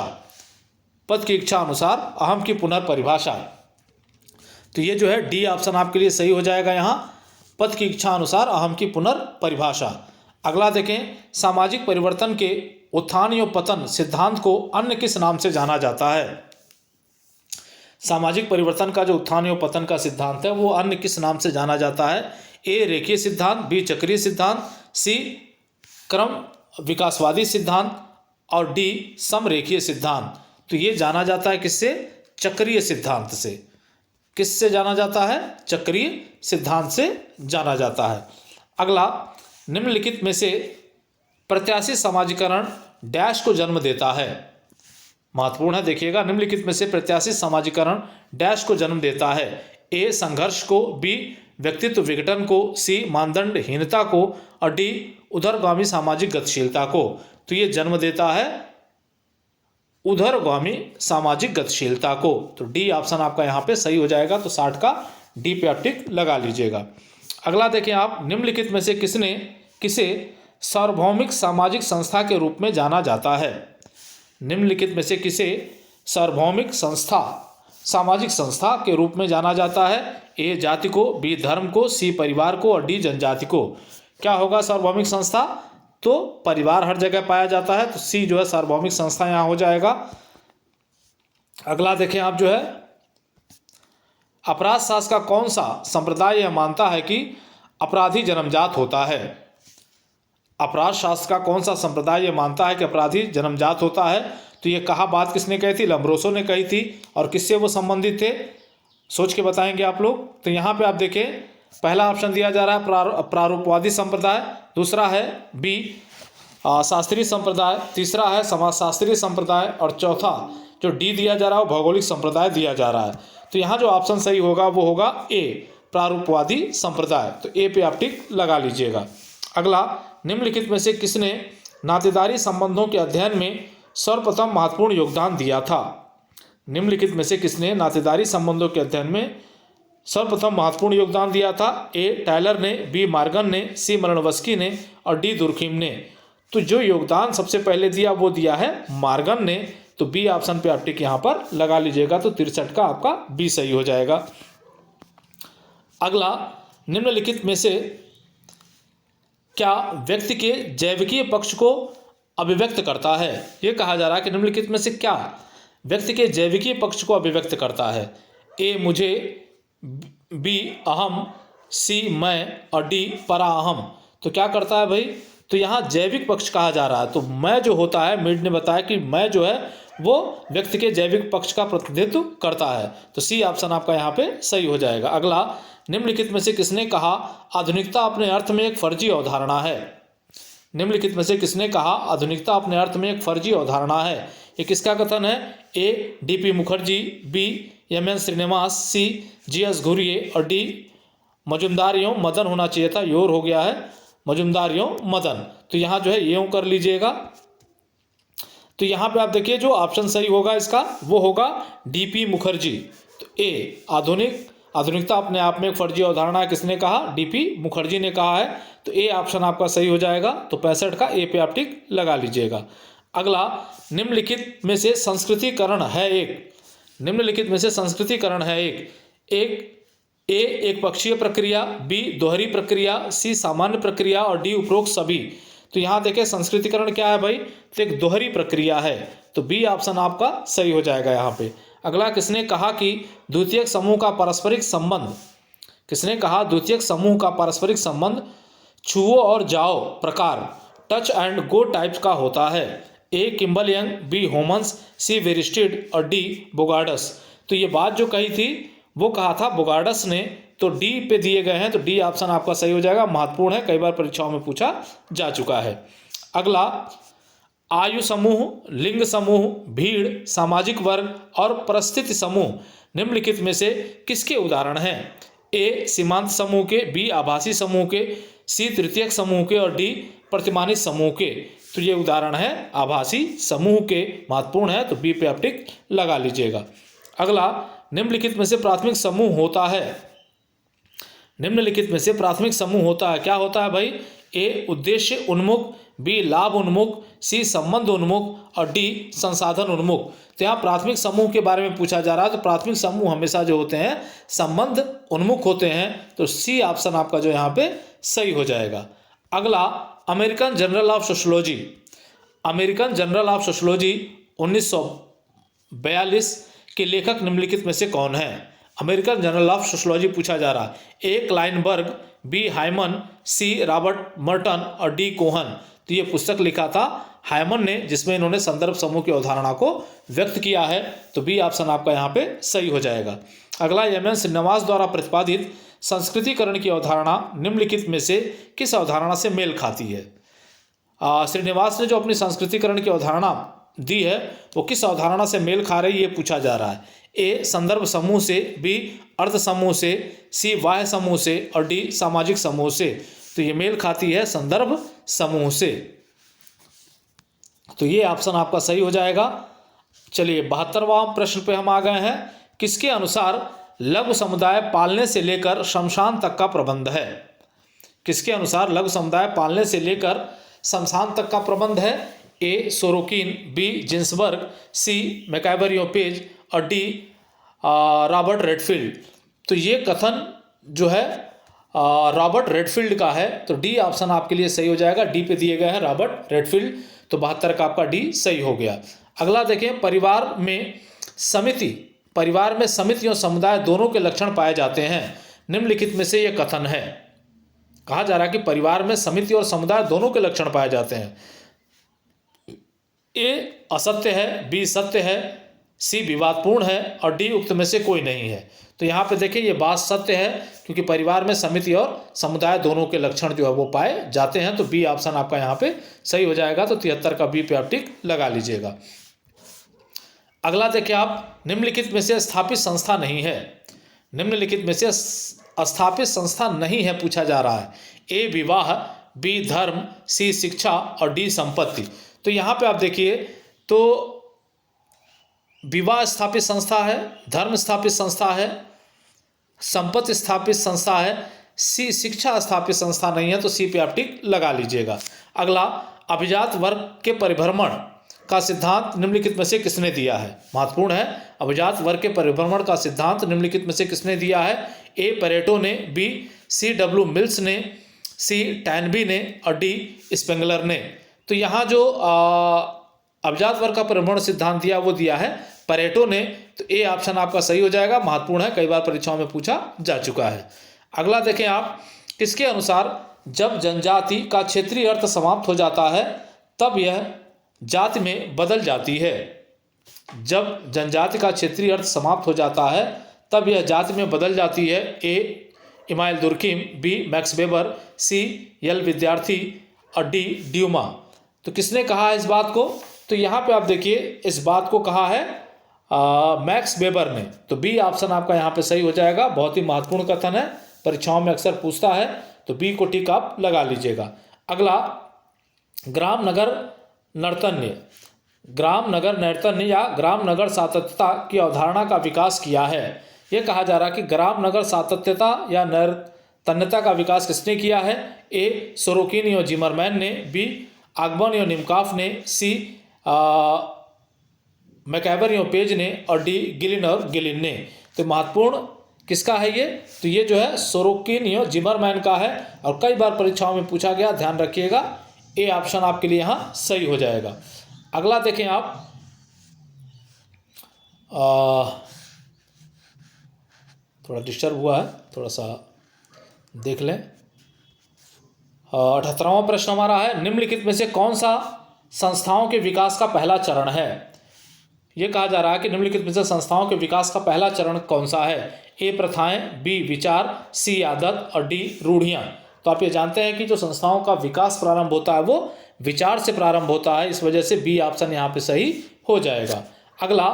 पद की इच्छा अनुसार अहम की पुनर्परिभाषा। तो ये जो है डी ऑप्शन आपके लिए सही हो जाएगा यहाँ, पद की इच्छा अनुसार अहम की पुनर्परिभाषा। अगला देखें, सामाजिक परिवर्तन के उत्थान एवं पतन सिद्धांत को अन्य किस नाम से जाना जाता है? सामाजिक परिवर्तन का जो उत्थान एवं पतन का सिद्धांत है वो अन्य किस नाम से जाना जाता है? ए रेखीय सिद्धांत, बी चक्रीय सिद्धांत, सी क्रम विकासवादी सिद्धांत और डी समरेखीय सिद्धांत। तो ये जाना जाता है किससे? चक्रीय सिद्धांत से। किससे जाना जाता है? चक्रीय सिद्धांत से जाना जाता है। अगला, निम्नलिखित में से प्रत्याशी समाजीकरण डैश को जन्म देता है? महत्वपूर्ण है, देखिएगा। निम्नलिखित में से प्रत्याशी समाजीकरण डैश को जन्म देता है? ए संघर्ष को, बी व्यक्तित्व विघटन को, सी मानदंडहीनता को और डी उधरगामी सामाजिक गतिशीलता को। तो ये जन्म देता है उधरगामी सामाजिक गतिशीलता को। तो डी ऑप्शन आपका यहाँ पे सही हो जाएगा। तो 60 का डी पे आप टिक लगा लीजिएगा। अगला देखें आप, निम्नलिखित में से किसे सार्वभौमिक सामाजिक संस्था के रूप में जाना जाता है? निम्नलिखित में से किसे सार्वभौमिक सामाजिक संस्था के रूप में जाना जाता है? ए जाति को, बी धर्म को, सी परिवार को और डी जनजाति को। क्या होगा सार्वभौमिक संस्था? तो परिवार हर जगह पाया जाता है। तो सी जो है सार्वभौमिक संस्था यहाँ हो जाएगा। अगला देखें आप, जो है अपराध शास्त्र का कौन सा संप्रदाय यह मानता है कि अपराधी जन्मजात होता है? अपराध शास्त्र का कौन सा संप्रदाय यह मानता है कि अपराधी जन्मजात होता है? तो ये बात किसने कही थी? लम्ब्रोसो ने कही थी। और किससे वो संबंधित थे? सोच के बताएंगे आप लोग। तो यहाँ पे आप देखें, पहला ऑप्शन दिया जा रहा है प्रारूपवादी संप्रदाय, दूसरा है बी शास्त्रीय संप्रदाय, तीसरा है समाजशास्त्रीय संप्रदाय और चौथा जो डी दिया जा रहा है वो भौगोलिक संप्रदाय दिया जा रहा है। तो यहाँ जो ऑप्शन सही होगा वो होगा ए प्रारूपवादी संप्रदाय। तो ए पे आप टिक लगा लीजिएगा। अगला, निम्नलिखित में से किसने नातेदारी संबंधों के अध्ययन में सर्वप्रथम महत्वपूर्ण योगदान दिया था? निम्नलिखित में से किसने नातेदारी संबंधों के अध्ययन में सर्वप्रथम महत्वपूर्ण योगदान दिया था? ए टायलर ने, बी मार्गन ने, सी मरणवस्की ने और डी दुर्खिम ने। तो जो योगदान सबसे पहले दिया वो दिया है मार्गन ने। तो बी ऑप्शन पे आप टिक यहाँ पर लगा लीजिएगा। तो 63 का आपका बी सही हो जाएगा। अगला, निम्नलिखित में से क्या व्यक्ति के जैविकीय पक्ष को अभिव्यक्त करता है? ये कहा जा रहा है कि निम्नलिखित में से क्या व्यक्ति के जैविकीय पक्ष को अभिव्यक्त करता है? ए मुझे बी अहम, सी मैं और डी परा अहम। तो क्या करता है भाई, तो यहाँ जैविक पक्ष कहा जा रहा है। तो मैं जो होता है, मीड ने बताया कि मैं जो है वो व्यक्ति के जैविक पक्ष का प्रतिनिधित्व करता है। तो सी ऑप्शन आपका यहाँ पे सही हो जाएगा। अगला, निम्नलिखित में से किसने कहा आधुनिकता अपने अर्थ में एक फर्जी अवधारणा है। निम्नलिखित में से किसने कहा आधुनिकता अपने अर्थ में एक फर्जी अवधारणा है। ये किसका कथन है? A D P. Mukherjee, B M N. Srinivas, C G S. Ghurye और डी मजुमदार एवं मदन होना चाहिए था, योर हो गया है मजुमदार एवं मदन। तो यहाँ जो है ये कर लीजिएगा। तो यहाँ पे आप देखिए जो ऑप्शन सही होगा इसका वो होगा डी.पी. मुखर्जी। तो ए आधुनिकता अपने आप में एक फर्जी अवधारणा है, किसने कहा? डी.पी. मुखर्जी ने कहा है। तो ए ऑप्शन आपका सही हो जाएगा। तो 65 का ए पे आप टिक लगा लीजिएगा। अगला, निम्नलिखित में से संस्कृतिकरण है एक। निम्नलिखित में से संस्कृतिकरण है एक एक पक्षीय प्रक्रिया, बी दोहरी प्रक्रिया, सी सामान्य प्रक्रिया और डी उपरोक्त सभी। तो यहाँ देखें संस्कृतिकरण क्या है भाई, तो एक दोहरी प्रक्रिया है। तो बी ऑप्शन आपका सही हो जाएगा यहाँ पे। अगला, किसने कहा कि द्वितीयक समूह का पारस्परिक संबंध, किसने कहा द्वितीयक समूह का पारस्परिक संबंध छुओ और जाओ प्रकार, टच एंड गो टाइप्स का होता है। ए किम्बल यंग, बी होमन्स, सी वेरिस्टिड और डी बोगार्डस। तो ये बात जो कही थी वो कहा था बोगार्डस ने। तो डी पे दिए गए हैं, तो डी ऑप्शन आपका सही हो जाएगा। महत्वपूर्ण है, कई बार परीक्षाओं में पूछा जा चुका है। अगला, आयु समूह, लिंग समूह, भीड़, सामाजिक वर्ग और परिस्थिति समूह निम्नलिखित में से किसके उदाहरण हैं? ए सीमांत समूह के, बी आभासी समूह के, सी तृतीयक समूह के और डी प्रतिमानित समूह के। तो ये उदाहरण है आभासी समूह के, महत्वपूर्ण है। तो बी पे आप टिक लगा लीजिएगा। अगला, निम्नलिखित में से प्राथमिक समूह होता है। निम्नलिखित में से प्राथमिक समूह होता है, क्या होता है भाई? ए उद्देश्य उन्मुख, बी लाभ उन्मुख, सी संबंध उन्मुख और डी संसाधन उन्मुख। तो यहाँ प्राथमिक समूह के बारे में पूछा जा रहा है। तो प्राथमिक समूह हमेशा जो होते हैं संबंध उन्मुख होते हैं। तो सी ऑप्शन आपका जो यहाँ पे सही हो जाएगा। अगला, American journal of sociology. American journal of sociology 1942 के लेखक निम्नलिखित में से कौन है? अमेरिकन जर्नल ऑफ सोशोलॉजी पूछा जा रहा है। A Klineberg, B Hyman, C Robert Merton और डी कोहन। तो ये पुस्तक लिखा था हाइमन ने, जिसमें इन्होंने संदर्भ समूह की अवधारणा को व्यक्त किया है। तो बी ऑप्शन आपका यहाँ पे सही हो जाएगा। अगला, एम.एन. श्रीनिवास द्वारा प्रतिपादित संस्कृतिकरण की अवधारणा निम्नलिखित में से किस अवधारणा से मेल खाती है? श्रीनिवास ने जो अपनी संस्कृतिकरण की अवधारणा दी है वो किस अवधारणा से मेल खा रही है, ये पूछा जा रहा है। ए संदर्भ समूह से, बी अर्थ समूह से, सी बाह्य समूह से और डी सामाजिक समूह से। तो ये मेल खाती है संदर्भ समूह से। तो ये ऑप्शन आपका सही हो जाएगा। चलिए 72वां प्रश्न पे हम आ गए हैं। किसके अनुसार लघु समुदाय पालने से लेकर शमशान तक का प्रबंध है? किसके अनुसार लघु समुदाय पालने से लेकर शमशान तक का प्रबंध है? ए सोरोकिन, बी जिन्सबर्ग, सी मैकाइवर-योपेज और डी रॉबर्ट रेडफील्ड। तो ये कथन जो है रॉबर्ट रेडफील्ड का है। तो डी ऑप्शन आपके लिए सही हो जाएगा। डी पे दिए गए हैं रॉबर्ट रेडफील्ड। तो 72 का आपका डी सही हो गया। अगला देखें, परिवार में समिति और समुदाय दोनों के लक्षण पाए जाते हैं। निम्नलिखित में से यह कथन है। कहा जा रहा है कि परिवार में समिति और समुदाय दोनों के लक्षण पाए जाते हैं। ए असत्य है, बी सत्य है, सी विवादपूर्ण है और डी उक्त में से कोई नहीं है। तो यहाँ पे देखिए ये बात सत्य है, क्योंकि परिवार में समिति और समुदाय दोनों के लक्षण जो है वो पाए जाते हैं। तो बी ऑप्शन आपका यहाँ पे सही हो जाएगा। तो 73 का बी पे आप टिक लगा लीजिएगा। अगला देखिए आप, निम्नलिखित में से स्थापित संस्था नहीं है। निम्नलिखित में से स्थापित संस्था नहीं है पूछा जा रहा है। ए विवाह, बी धर्म, सी शिक्षा और डी संपत्ति। तो यहाँ पे आप देखिए तो विवाह स्थापित संस्था है, धर्म स्थापित संस्था है, संपत्ति स्थापित संस्था है, सी शिक्षा स्थापित संस्था नहीं है। तो सी पे आप टिक लगा लीजिएगा। अगला, अभिजात वर्ग के परिभ्रमण का सिद्धांत निम्नलिखित में से किसने दिया है? महत्वपूर्ण है। अभिजात वर्ग के परिभ्रमण का सिद्धांत निम्नलिखित में से किसने दिया है? ए पेरेटो ने, बी C.W. मिल्स ने, सी टैनबी ने और डी स्पेंगलर ने। तो यहाँ जो अभिजात वर्ग का परिभ्रमण सिद्धांत दिया वो दिया है पेरेटो ने। तो ए ऑप्शन आपका सही हो जाएगा, महत्वपूर्ण है, कई बार परीक्षाओं में पूछा जा चुका है। अगला देखें आप, किसके अनुसार जब जनजाति का क्षेत्रीय अर्थ समाप्त हो जाता है तब यह जाति में बदल जाती है। जब जनजाति का क्षेत्रीय अर्थ समाप्त हो जाता है तब यह जाति में बदल जाती है। ए इमाइल दुर्किम, बी मैक्स वेबर, सी यल विद्यार्थी और डी ड्यूमा। तो किसने कहा है इस बात को? तो यहाँ पे आप देखिए इस बात को कहा है मैक्स वेबर ने। तो बी ऑप्शन आपका यहाँ पे सही हो जाएगा। बहुत ही महत्वपूर्ण कथन है, परीक्षाओं में अक्सर पूछता है, तो बी को टिक आप लगा लीजिएगा। अगला, ग्राम नगर नर्तन्य, ग्राम नगर नर्तन्य या ग्राम नगर सातत्यता की अवधारणा का विकास किया है। यह कहा जा रहा है कि ग्राम नगर सातत्यता या नर्तन्यता का विकास किसने किया है? ए सोरोकिन और जिमरमैन ने, बी आगबन और निमकाफ ने, सी मैकैबर और पेज ने और डी गिलिन और गिलिन ने। तो महत्वपूर्ण किसका है ये? तो ये जो है सोरोकिन और जिमरमैन का है और कई बार परीक्षाओं में पूछा गया, ध्यान रखिएगा। ए ऑप्शन आपके लिए यहाँ सही हो जाएगा। अगला देखें आप, थोड़ा डिस्टर्ब हुआ है, थोड़ा सा देख लें। 78वां प्रश्न हमारा है, निम्नलिखित में से कौन सा संस्थाओं के विकास का पहला चरण है? यह कहा जा रहा है कि निम्नलिखित में से संस्थाओं के विकास का पहला चरण कौन सा है? ए प्रथाएं, बी विचार, सी आदत और डी रूढ़ियाँ। तो आप ये जानते हैं कि जो संस्थाओं का विकास प्रारंभ होता है वो विचार से प्रारंभ होता है, इस वजह से बी ऑप्शन यहाँ पे सही हो जाएगा। अगला,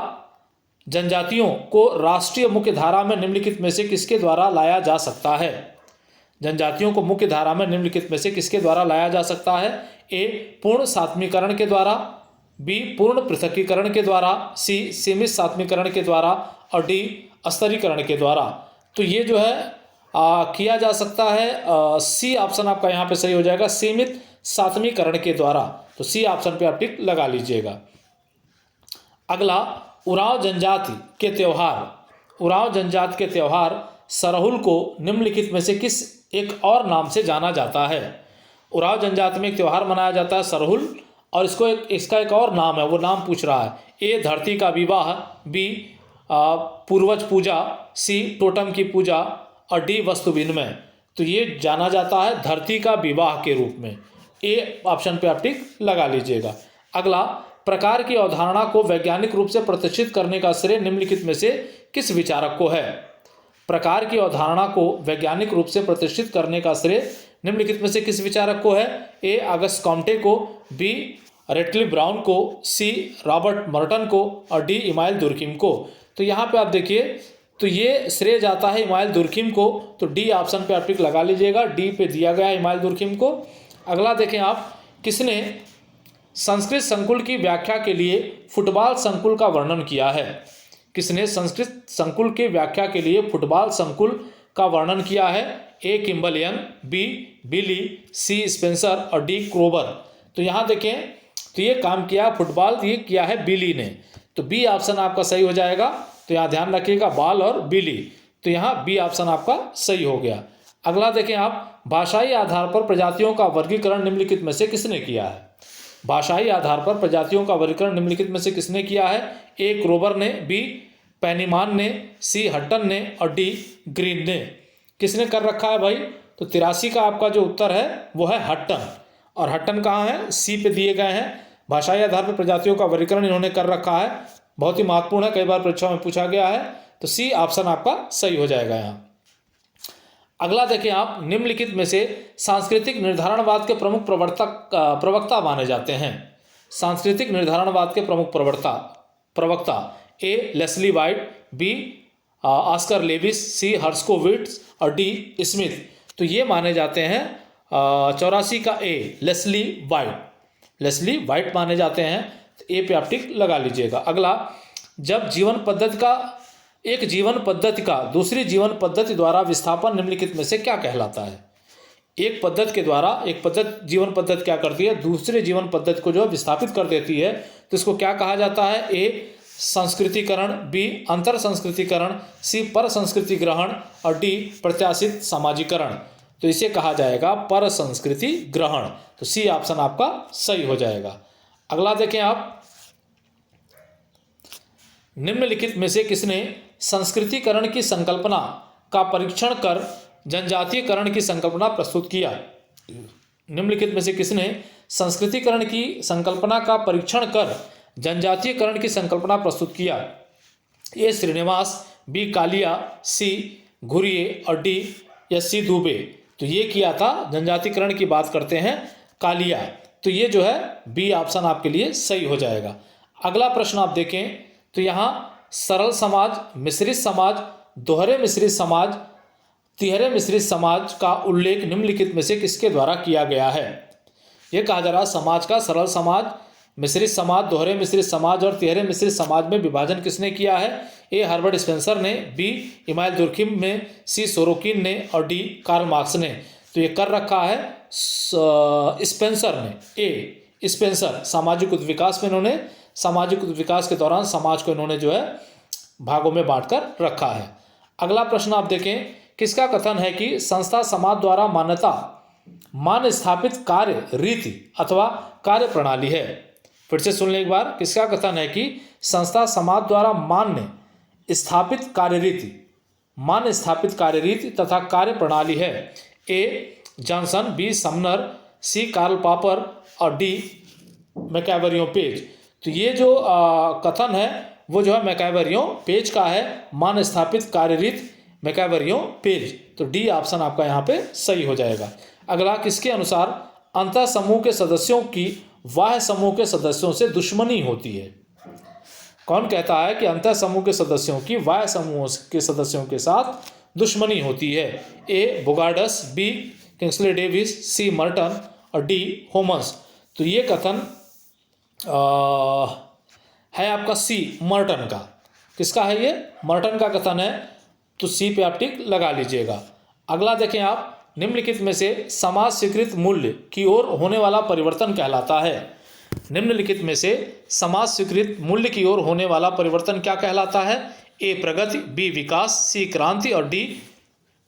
जनजातियों को राष्ट्रीय मुख्य धारा में निम्नलिखित में से किसके द्वारा लाया जा सकता है? जनजातियों को मुख्य धारा में निम्नलिखित में से किसके द्वारा लाया जा सकता है? ए पूर्ण सातवीकरण के द्वारा, बी पूर्ण पृथकीकरण के द्वारा, सी सीमित सातवीकरण के द्वारा और डी स्तरीकरण के द्वारा। तो ये जो है किया जा सकता है, सी ऑप्शन आपका यहाँ पे सही हो जाएगा, सीमित सातवीकरण के द्वारा। तो सी ऑप्शन पे आप टिक लगा लीजिएगा। अगला, उरांव जनजाति के त्यौहार, उरांव जनजाति के त्यौहार सरहुल को निम्नलिखित में से किस एक और नाम से जाना जाता है? उरांव जनजाति में एक त्यौहार मनाया जाता है सरहुल, और इसका एक और नाम है, वो नाम पूछ रहा है। ए धरती का विवाह, बी पूर्वज पूजा, सी टोटम की पूजा और डी वस्तु विनिमय। तो ये जाना जाता है धरती का विवाह के रूप में। ए ऑप्शन पे आप टिक लगा लीजिएगा। अगला, प्रकार की अवधारणा को वैज्ञानिक रूप से प्रतिष्ठित करने का श्रेय निम्नलिखित में से किस विचारक को है? प्रकार की अवधारणा को वैज्ञानिक रूप से प्रतिष्ठित करने का श्रेय निम्नलिखित में से किस विचारक को है? ए अगस्ट कॉम्टे को, बी रेटक्लिफ ब्राउन को, सी रॉबर्ट मर्टन को और डी इमाइल दुर्किम को। तो यहाँ पे आप देखिए, तो ये श्रेय जाता है इमाइल दुर्किम को, तो डी ऑप्शन पे आप टिक लगा लीजिएगा, डी पे दिया गया है इमाइल दुर्किम को। अगला देखें आप, किसने संस्कृत संकुल की व्याख्या के लिए फुटबॉल संकुल का वर्णन किया है? किसने संस्कृत संकुल के व्याख्या के लिए फुटबॉल संकुल का वर्णन किया है? ए किम्बल यंग, बी बिली, सी स्पेंसर और डी क्रोबर। तो यहाँ देखें, तो ये काम किया फुटबॉल, ये किया है बिली ने, तो बी ऑप्शन आपका सही हो जाएगा। तो यहाँ ध्यान रखिएगा, बॉल और बिली, तो यहाँ बी ऑप्शन आपका सही हो गया। अगला देखें आप, भाषाई आधार पर प्रजातियों का वर्गीकरण निम्नलिखित में से किसने किया है? भाषाई आधार पर प्रजातियों का वर्गीकरण निम्नलिखित में से किसने किया है? ए क्रोबर ने, बी पैनीमान ने, सी हट्टन ने और डी ग्रीन ने। किसने कर रखा है भाई? तो 83 का आपका जो उत्तर है वो है हट्टन, और हट्टन कहाँ है? सी पे दिए गए हैं। भाषाई आधार पर प्रजातियों का वर्गीकरण इन्होंने कर रखा है, बहुत ही महत्वपूर्ण है, कई बार परीक्षाओं में पूछा गया है, तो सी ऑप्शन आपका सही हो जाएगा यहाँ। अगला देखें आप, निम्नलिखित में से सांस्कृतिक निर्धारणवाद के प्रमुख प्रवक्ता माने जाते हैं। सांस्कृतिक निर्धारणवाद के प्रमुख प्रवक्ता A Leslie White, B Oscar Lewis, C Herskovits और डी स्मिथ। तो ये माने जाते हैं 84 का ए लेस्ली वाइट माने जाते हैं, तो ए पे आप टिक लगा लीजिएगा। अगला, जब एक जीवन पद्धति का दूसरी जीवन पद्धति द्वारा विस्थापन निम्नलिखित में से क्या कहलाता है? एक जीवन पद्धति क्या करती है? दूसरे जीवन पद्धति को जो विस्थापित कर देती है, तो इसको क्या कहा जाता है? ए संस्कृतिकरण, बी अंतर संस्कृतिकरण, सी पर संस्कृति ग्रहण और डी प्रत्याशित सामाजिकरण। तो इसे कहा जाएगा पर संस्कृति ग्रहण, तो सी ऑप्शन आपका सही हो जाएगा। अगला देखें आप, निम्नलिखित में से किसने संस्कृतिकरण की संकल्पना का परीक्षण कर जनजातीयकरण की संकल्पना प्रस्तुत किया? निम्नलिखित में से किसने संस्कृतिकरण की संकल्पना का परीक्षण कर जनजातीयकरण की संकल्पना प्रस्तुत किया? ए श्रीनिवास, बी कालिया, सी घुरिये और डी एस.सी. दुबे। तो ये किया था, जनजातीकरण की बात करते हैं, कालिया। तो ये जो है बी ऑप्शन आपके लिए सही हो जाएगा। अगला प्रश्न आप देखें तो यहाँ सरल समाज, मिश्रित समाज, दोहरे मिश्रित समाज, तिहरे मिश्रित समाज का उल्लेख निम्नलिखित में से किसके द्वारा किया गया है? ये कहा जा रहा है समाज का सरल समाज, मिश्रित समाज, दोहरे मिश्रित समाज और तिहरे मिश्रित समाज में विभाजन किसने किया है? ए हर्बर्ट स्पेंसर ने, बी इमाइल दुर्खिम ने, सी सोरोकिन ने और डी कार्ल मार्क्स ने। तो ये कर रखा है स्पेंसर ने। ए स्पेंसर सामाजिक उद्विकास में इन्होंने सामाजिक उद्विकास के दौरान समाज को इन्होंने जो है भागों में बांटकर रखा है। अगला प्रश्न आप देखें, किसका कथन है कि संस्था समाज द्वारा मान स्थापित कार्य रीति अथवा कार्य प्रणाली है? फिर से सुन लें एक बार, किसका कथन है कि संस्था समाज द्वारा मान स्थापित कार्य रीति तथा कार्य प्रणाली है? ए जॉनसन, बी समनर, सी कार्ल पॉपर और डी मैकैवरियो पेज। तो ये जो कथन है वो जो है मैकैवरियो पेज का है, मान स्थापित कार्य रीति मैकैवरियो पेज। तो डी ऑप्शन आपका यहाँ पे सही हो जाएगा। अगला, किसके अनुसार अंतः समूह के सदस्यों की बाह्य समूह के सदस्यों से दुश्मनी होती है? कौन कहता है कि अंतः समूह के सदस्यों की बाह्य समूह के सदस्यों के साथ दुश्मनी होती है? ए बोगार्डस, बी किंग्सले डेविस, सी मर्टन और डी होमस। तो ये कथन है आपका सी मर्टन का। किसका है ये? मर्टन का कथन है। तो सी पे आप टिक लगा लीजिएगा। अगला देखें आप, निम्नलिखित में से समाज स्वीकृत मूल्य की ओर होने वाला परिवर्तन कहलाता है? निम्नलिखित में से समाज स्वीकृत मूल्य की ओर होने वाला परिवर्तन क्या कहलाता है? ए प्रगति, बी विकास, सी क्रांति और डी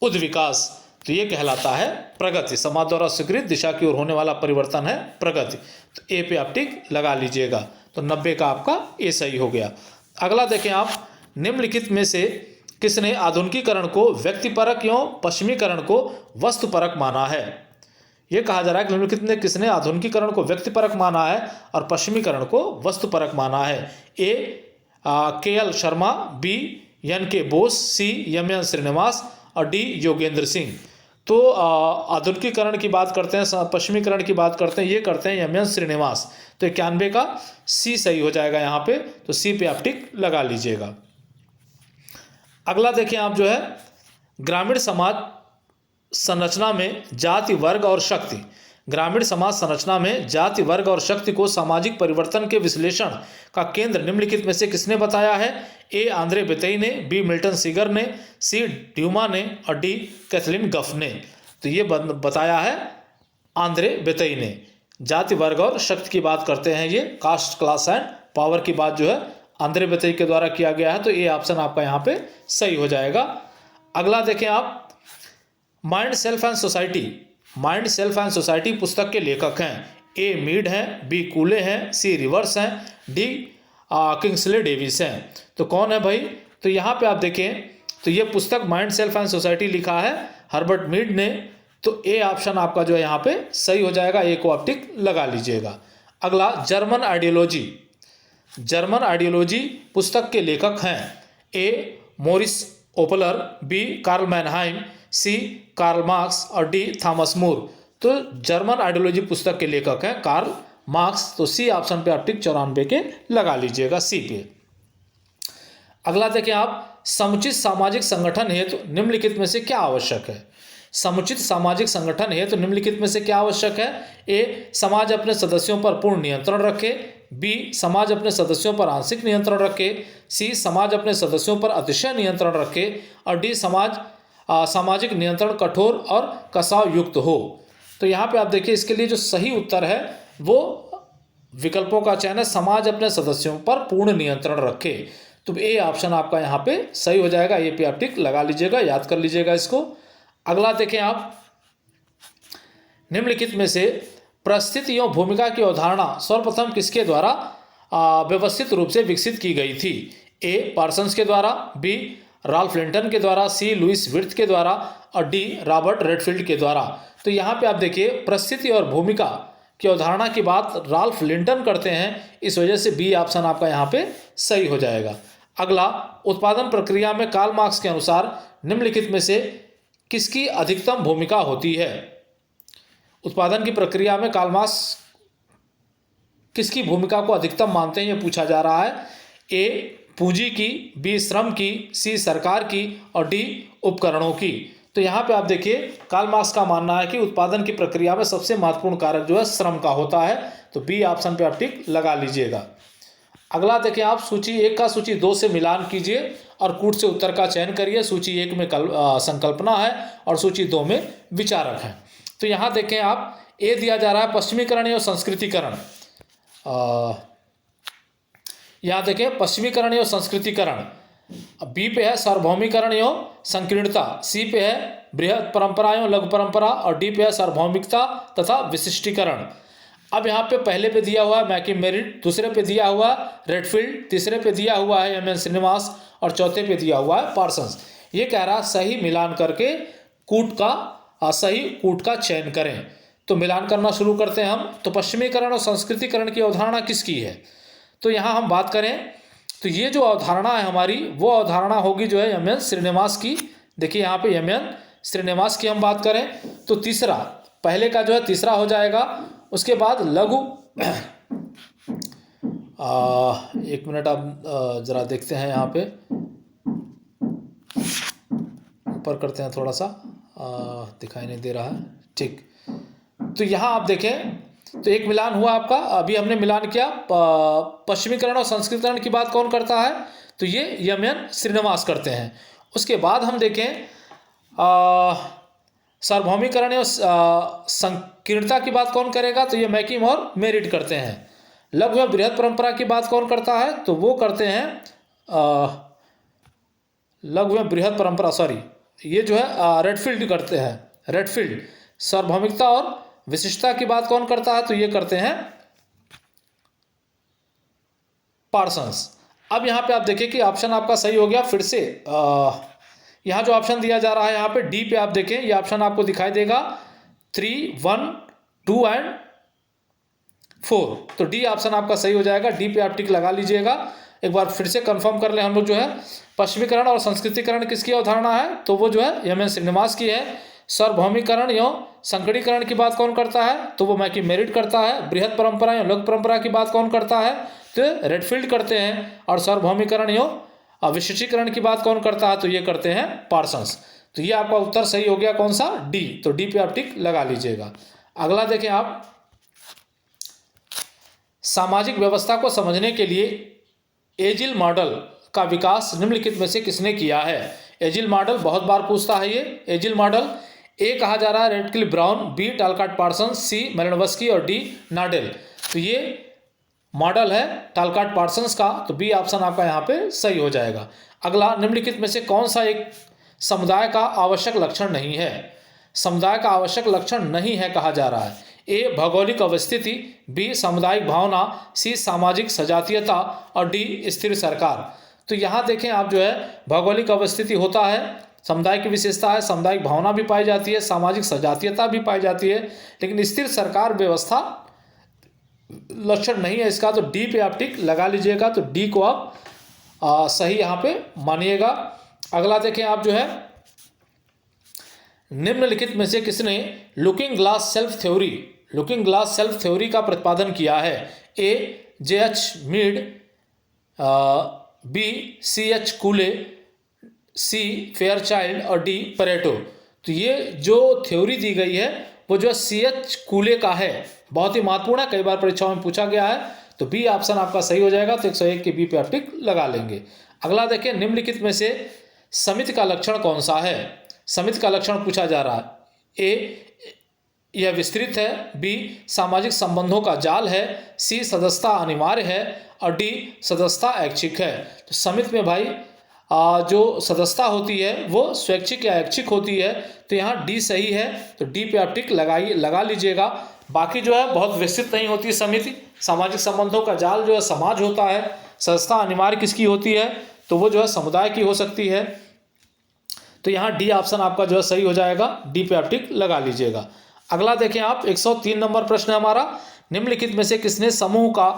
उद्विकास। तो ये कहलाता है प्रगति। समाज द्वारा स्वीकृत दिशा की ओर होने वाला परिवर्तन है प्रगति। तो ए पे आप टिक लगा लीजिएगा। तो 90 का आपका ए सही हो गया। अगला देखें आप, निम्नलिखित में से किसने आधुनिकीकरण को व्यक्तिपरक एवं पश्चिमीकरण को वस्तुपरक माना है? यह कहा जा रहा है कि निम्नलिखित में किसने आधुनिकीकरण को व्यक्तिपरक माना है और पश्चिमीकरण को वस्तुपरक माना है? A K L. Sharma, B N K. Bose, C M N. Srinivas और डी योगेंद्र सिंह। तो आधुनिकीकरण की बात करते हैं, पश्चिमीकरण की बात करते हैं, ये करते हैं एम.एन. श्रीनिवास। तो 91 का सी सही हो जाएगा यहाँ पे। तो सी पे आप टिक लगा लीजिएगा। अगला देखिए आप, जो है ग्रामीण समाज संरचना में जाति, वर्ग और शक्ति। ग्रामीण समाज संरचना में जाति, वर्ग और शक्ति को सामाजिक परिवर्तन के विश्लेषण का केंद्र निम्नलिखित में से किसने बताया है? ए आंद्रे बेतई ने, बी मिल्टन सीगर ने, सी ड्यूमा ने और डी कैथलीन गफ ने। तो ये बताया है आंद्रे बेतई ने। जाति, वर्ग और शक्ति की बात करते हैं, ये कास्ट, क्लास एंड पावर की बात जो है आंद्रे बेतई के द्वारा किया गया है। तो ये ऑप्शन आपका यहाँ पे सही हो जाएगा। अगला देखें आप, mind self and society. Mind self and society पुस्तक के लेखक हैं? ए मीड हैं, बी कूले हैं, सी रिवर्स हैं, डी किंग्सले डेविस हैं। तो कौन है भाई? तो यहाँ पे आप देखें तो ये पुस्तक माइंड सेल्फ एंड सोसाइटी लिखा है हर्बर्ट मीड ने। तो ए ऑप्शन आपका जो है यहाँ पे सही हो जाएगा। ए को आप टिक लगा लीजिएगा। अगला, जर्मन आइडियोलॉजी। जर्मन आइडियोलॉजी पुस्तक के लेखक हैं? ए मोरिस ओपलर, बी कार्ल मैनहाइम, सी कार्ल मार्क्स और डी थॉमस मूर। तो जर्मन आइडियोलॉजी पुस्तक के लेखक हैं कार्ल मार्क्स। तो सी ऑप्शन पे आप टिक 94 के लगा लीजिएगा, सी पे। अगला देखें आप, समुचित सामाजिक संगठन हेतु निम्नलिखित में से क्या आवश्यक है? समुचित सामाजिक संगठन हेतु निम्नलिखित में से क्या आवश्यक है? ए समाज अपने सदस्यों पर पूर्ण नियंत्रण रखे, बी समाज अपने सदस्यों पर आंशिक नियंत्रण रखे, सी समाज अपने सदस्यों पर अतिशय नियंत्रण रखे और डी सामाजिक नियंत्रण कठोर और कसाव युक्त हो। तो यहाँ पे आप देखिए, इसके लिए जो सही उत्तर है वो विकल्पों का चयन है, समाज अपने सदस्यों पर पूर्ण नियंत्रण रखे। तो ए ऑप्शन आपका यहाँ पे सही हो जाएगा। ए पे आप टिक लगा लीजिएगा, याद कर लीजिएगा इसको। अगला देखें आप, निम्नलिखित में से परिस्थिति एवं भूमिका की अवधारणा सर्वप्रथम किसके द्वारा व्यवस्थित रूप से विकसित की गई थी? ए पार्सन्स के द्वारा, बी राल्फ लिंटन के द्वारा, सी लुइस विर्थ के द्वारा और डी रॉबर्ट रेडफील्ड के द्वारा। तो यहाँ पे आप देखिए परिस्थिति और भूमिका की अवधारणा की बात राल्फ लिंटन करते हैं, इस वजह से बी ऑप्शन आपका यहाँ पे सही हो जाएगा। अगला, उत्पादन प्रक्रिया में कार्ल मार्क्स के अनुसार निम्नलिखित में से किसकी अधिकतम भूमिका होती है? उत्पादन की प्रक्रिया में कार्ल मार्क्स किसकी भूमिका को अधिकतम मानते हैं, यह पूछा जा रहा है। ए पूंजी की, बी श्रम की, सी सरकार की और डी उपकरणों की। तो यहाँ पे आप देखिए कार्ल मार्क्स का मानना है कि उत्पादन की प्रक्रिया में सबसे महत्वपूर्ण कारक जो है श्रम का होता है। तो बी ऑप्शन पे आप टिक लगा लीजिएगा। अगला देखिए आप सूची 1 का सूची 2 से मिलान कीजिए और कूट से उत्तर का चयन करिए। सूची 1 में संकल्पना है और सूची 2 में विचारक है। तो यहाँ देखें आप, ए दिया जा रहा है पश्चिमीकरण और संस्कृतिकरण। यहाँ देखें पश्चिमीकरण और संस्कृतिकरण। बी पे है सार्वभौमिकरण एवं संकीर्णता, सी पे है बृहद परंपरा एवं लघु परंपरा और डी पे है सार्वभौमिकता तथा विशिष्टीकरण। अब यहाँ पे पहले पे दिया हुआ है मैकीमेरिट, दूसरे पे दिया हुआ है रेडफील्ड, तीसरे पे दिया हुआ है एम एन श्रीनिवास और चौथे पे दिया हुआ है पार्सन्स। ये कह रहा है सही मिलान करके सही कूट का चयन करें। तो मिलान करना शुरू करते हैं हम। तो पश्चिमीकरण और संस्कृतिकरण की अवधारणा किसकी है? तो यहाँ हम बात करें तो ये जो अवधारणा है हमारी, वो अवधारणा होगी जो है एम एन श्रीनिवास की। देखिए यहाँ पे एम एन श्रीनिवास की हम बात करें तो तीसरा, पहले का जो है तीसरा हो जाएगा। उसके बाद लघु एक मिनट आप जरा देखते हैं, यहाँ पे ऊपर करते हैं थोड़ा सा, दिखाई नहीं दे रहा है, ठीक। तो यहाँ आप देखें तो एक मिलान हुआ आपका, अभी हमने मिलान किया। पश्चिमीकरण और संस्कृतिकरण की बात कौन करता है? तो ये एम एन श्रीनिवास करते हैं। उसके बाद हम देखें सार्वभौमिकरण और संकीर्णता की बात कौन करेगा? तो ये मैकिम और मेरिट करते हैं। लघु और बृहद परंपरा की बात कौन करता है? तो वो करते हैं लघु और बृहद परंपरा, सॉरी ये जो है रेडफील्ड करते हैं, रेडफील्ड। सार्वभौमिकता और विशिष्टता की बात कौन करता है? तो ये करते हैं पार्सन्स। अब यहाँ पे आप देखिए कि ऑप्शन आपका सही हो गया। फिर से यहाँ जो ऑप्शन दिया जा रहा है यहाँ पे डी पे आप देखें, ये ऑप्शन आपको दिखाई देगा 3, 1, 2 एंड 4। तो डी ऑप्शन आपका सही हो जाएगा। डी पे आप टिक लगा लीजिएगा। एक बार फिर से कंफर्म कर लें हम लोग जो है, पश्चिमीकरण और संस्कृतिकरण किसकी अवधारणा है? तो वो जो है एम एन श्रीनिवास की है। सार्वभौमिकरण एवं संकरीकरण की बात कौन करता है? तो वो मैकीमेरिट करता है। बृहद परंपरा एवं लघु परंपरा की बात कौन करता है? तो रेडफील्ड करते हैं। और सार्वभौमिकरण एवं विशिष्टीकरण की बात कौन करता है? तो ये करते हैं पार्सन्स। तो ये आपका उत्तर सही हो गया, कौन सा? डी। तो डी पे आप टिक लगा लीजिएगा। अगला देखें आप, सामाजिक व्यवस्था को समझने के लिए एजिल मॉडल का विकास निम्नलिखित में से किसने किया है? एजिल मॉडल बहुत बार पूछता है ये एजिल मॉडल। ए कहा जा रहा है रेडक्लिफ ब्राउन, बी टालकाट पार्सन्स, सी मेलिनोव्स्की और डी नाडेल। तो ये मॉडल है टालकाट पार्सन्स का। तो बी ऑप्शन आपका यहाँ पे सही हो जाएगा। अगला, निम्नलिखित में से कौन सा एक समुदाय का आवश्यक लक्षण नहीं है? समुदाय का आवश्यक लक्षण नहीं है कहा जा रहा है। ए भौगोलिक अवस्थिति, बी सामुदायिक भावना, सी सामाजिक सजातीयता और डी स्थिर सरकार। तो यहाँ देखें आप जो है, भौगोलिक अवस्थिति होता है, समुदाय की विशेषता है, सामुदायिक भावना भी पाई जाती है, सामाजिक सजातीयता भी पाई जाती है, लेकिन स्थिर सरकार व्यवस्था लक्षण नहीं है इसका। तो डी पे आप टिक लगा लीजिएगा। तो डी को आप सही यहाँ पे मानिएगा। अगला देखें आप जो है, निम्नलिखित में से किसने looking glass self theory, looking glass self theory का प्रतिपादन किया है? A J H Mead, B C H Cooley, C Fairchild और डी परेटो। तो ये जो थ्योरी दी गई है वो जो सी एच कूले का है, बहुत ही महत्वपूर्ण है, कई बार परीक्षाओं में पूछा गया है। तो बी ऑप्शन आपका सही हो जाएगा। तो 101 के बी पे आप टिक लगा लेंगे। अगला देखिए, निम्नलिखित में से समिति का लक्षण कौन सा है? समिति का लक्षण पूछा जा रहा है। ए यह विस्तृत है, बी सामाजिक संबंधों का जाल है, सी सदस्यता अनिवार्य है और डी सदस्यता ऐच्छिक है। तो समिति में भाई जो सदस्यता होती है वो स्वैच्छिक या ऐच्छिक होती है। तो यहाँ डी सही है। तो डी पे आप टिक लगा लीजिएगा। बाकी जो है बहुत विस्तृत नहीं होती समिति। सामाजिक संबंधों का जाल जो है समाज होता है, सदस्यता अनिवार्य किसकी होती है, तो वो जो है समुदाय की हो सकती है। तो यहाँ डी ऑप्शन आपका जो है सही हो जाएगा, डी पे आप टिक लगा लीजिएगा। अगला देखें आप 103 नंबर प्रश्न है हमारा, निम्नलिखित में से किसने समूह का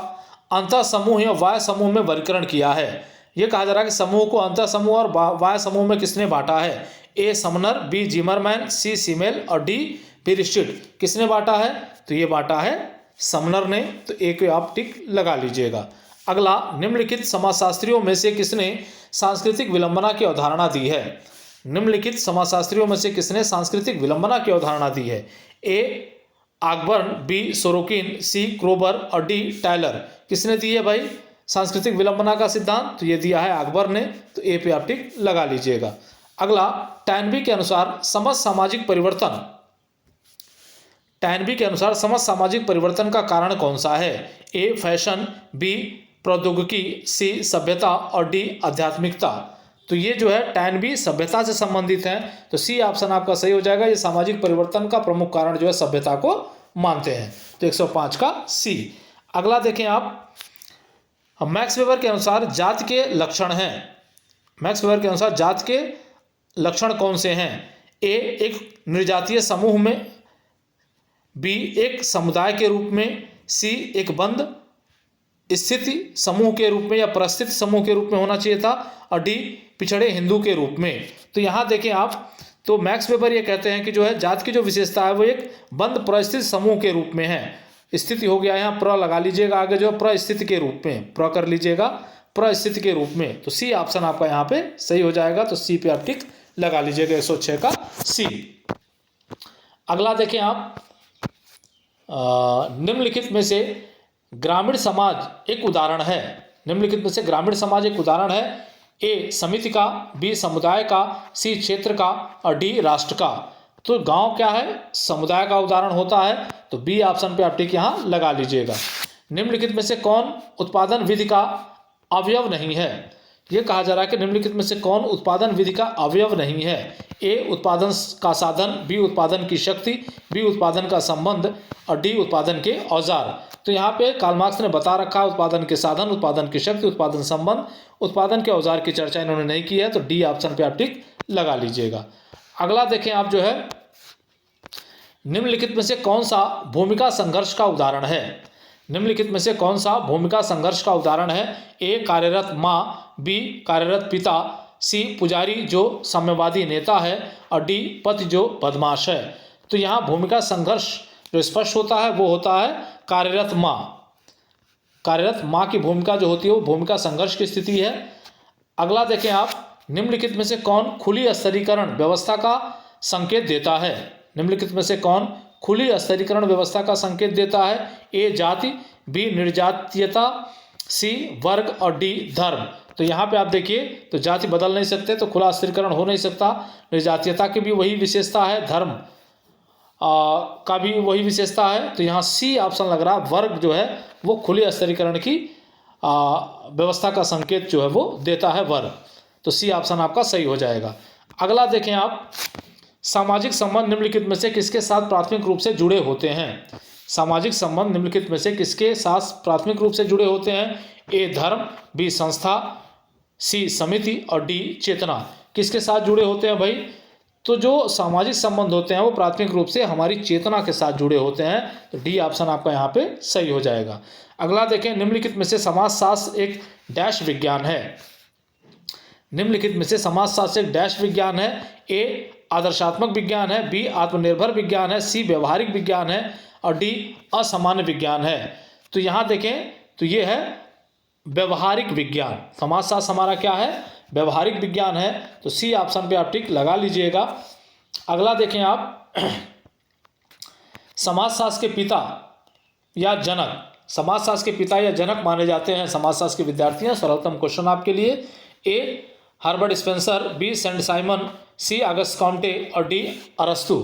अंतः समूह या वाय समूह में वर्गीकरण किया है। ये कहा जा रहा है कि समूह को अंतः समूह और वाय समूह में किसने बांटा है। ए समनर, बी जिमरमैन, सी सीमेल और डी बिरिस्टिड। किसने बांटा है, तो ये बांटा है समनर ने, तो एक आप टिक लगा लीजिएगा। अगला, निम्नलिखित समाजशास्त्रियों में से किसने सांस्कृतिक विलंबना की अवधारणा दी है। निम्नलिखित समाजशास्त्रियों में से किसने सांस्कृतिक विलंबना की अवधारणा दी है। ए आकबर्न, बी सोरोकिन, सी क्रोबर और डी टायलर। किसने दी है भाई सांस्कृतिक विलंबना का सिद्धांत, तो ये दिया है अकबर ने, तो ए पे आप टिक लगा लीजिएगा। अगला, टैनबी के अनुसार समस्त सामाजिक परिवर्तन, टैनबी के अनुसार समस्त सामाजिक परिवर्तन का कारण कौन सा है। ए फैशन, बी प्रौद्योगिकी, सी सभ्यता और डी आध्यात्मिकता। तो ये जो है टैनबी सभ्यता से संबंधित है, तो सी ऑप्शन आपका सही हो जाएगा। ये सामाजिक परिवर्तन का प्रमुख कारण जो है सभ्यता को मानते हैं, तो 105 का सी। अगला देखें आप, मैक्स वेबर के अनुसार जाति के लक्षण हैं। मैक्स वेबर के अनुसार जाति के लक्षण कौन से हैं। ए एक निर्जातीय समूह में, बी एक समुदाय के रूप में, सी एक बंद स्थिति समूह के रूप में या परिस्थिति समूह के रूप में होना चाहिए था, और डी पिछड़े हिंदू के रूप में। तो यहाँ देखें आप, तो मैक्स वेबर ये कहते हैं कि जो है जाति की जो विशेषता है वो एक बंद परिस्थिति समूह के रूप में है। स्थिति हो गया, यहाँ प्र लगा लीजिएगा, आगे जो है परिस्थिति के रूप में प्र कर लीजिएगा, परिस्थिति के रूप में। तो सी ऑप्शन आपका यहाँ पे सही हो जाएगा, तो सी पे आप टिक लगा लीजिएगा, 106 का सी। अगला देखें आप, निम्नलिखित में से ग्रामीण समाज एक उदाहरण है। निम्नलिखित में से ग्रामीण समाज एक उदाहरण है। ए समिति का, बी समुदाय का, सी क्षेत्र का और डी राष्ट्र का। तो गांव क्या है, समुदाय का उदाहरण होता है, तो बी ऑप्शन पे आप टिक यहाँ लगा लीजिएगा। निम्नलिखित में से कौन उत्पादन विधि का अवयव नहीं है। यह कहा जा रहा है कि निम्नलिखित में से कौन उत्पादन विधि का अवयव नहीं है। ए उत्पादन का साधन, बी उत्पादन की शक्ति, बी उत्पादन का संबंध और डी उत्पादन के औजार। तो यहाँ पे कार्ल मार्क्स ने बता रखा है उत्पादन के साधन, उत्पादन की शक्ति, उत्पादन संबंध, उत्पादन के औजार की चर्चा इन्होंने नहीं की है, तो डी ऑप्शन पे आप टिक लगा लीजिएगा। अगला देखें आप जो है, निम्नलिखित में से कौन सा भूमिका संघर्ष का उदाहरण है। निम्नलिखित में से कौन सा भूमिका संघर्ष का उदाहरण है। ए कार्यरत माँ, बी कार्यरत पिता, सी पुजारी जो साम्यवादी नेता है और डी पति जो बदमाश है। तो यहाँ भूमिका संघर्ष जो स्पष्ट होता है वो होता है कार्यरत माँ। कार्यरत माँ की भूमिका जो होती है वो भूमिका संघर्ष की स्थिति है। अगला देखें आप, निम्नलिखित में से कौन खुली स्तरीकरण व्यवस्था का संकेत देता है। निम्नलिखित में से कौन खुली स्तरीकरण व्यवस्था का संकेत देता है। ए जाति, बी निर्जातीयता, सी वर्ग और डी धर्म। तो यहाँ पे आप देखिए, तो जाति बदल नहीं सकते, तो खुला स्तरीकरण हो नहीं सकता। निर्जातीयता की भी वही विशेषता है, धर्म का भी वही विशेषता है, तो यहाँ सी ऑप्शन लग रहा है। वर्ग जो है वो खुले स्तरीकरण की व्यवस्था का संकेत जो है वो देता है वर्ग, तो सी ऑप्शन आपका सही हो जाएगा। अगला देखें आप, सामाजिक संबंध निम्नलिखित में से किसके साथ प्राथमिक रूप से जुड़े होते हैं। सामाजिक संबंध निम्नलिखित में से किसके साथ प्राथमिक रूप से जुड़े होते हैं। ए धर्म, बी संस्था, सी समिति और डी चेतना। किसके साथ जुड़े होते हैं भाई, तो जो सामाजिक संबंध होते हैं वो प्राथमिक रूप से हमारी चेतना के साथ जुड़े होते हैं, तो डी ऑप्शन आपका यहाँ पे सही हो जाएगा। अगला देखें, निम्नलिखित में से समाजशास्त्र एक डैश विज्ञान है। निम्नलिखित में से समाजशास्त्र एक डैश विज्ञान है। ए आदर्शात्मक विज्ञान है, बी आत्मनिर्भर विज्ञान है, सी व्यवहारिक विज्ञान है और डी असामान्य विज्ञान है। तो यहाँ देखें, तो ये है व्यवहारिक विज्ञान। समाजशास्त्र हमारा क्या है, व्यवहारिक विज्ञान है, तो सी ऑप्शन पे आप टिक लगा लीजिएगा। अगला देखें आप, समाजशास्त्र के पिता या जनक, समाजशास्त्र के पिता या जनक माने जाते हैं समाजशास्त्र के विद्यार्थी। सरलतम क्वेश्चन आपके लिए। A Herbert Spencer, B Saint Simon, C Auguste Comte और डी अरस्तु।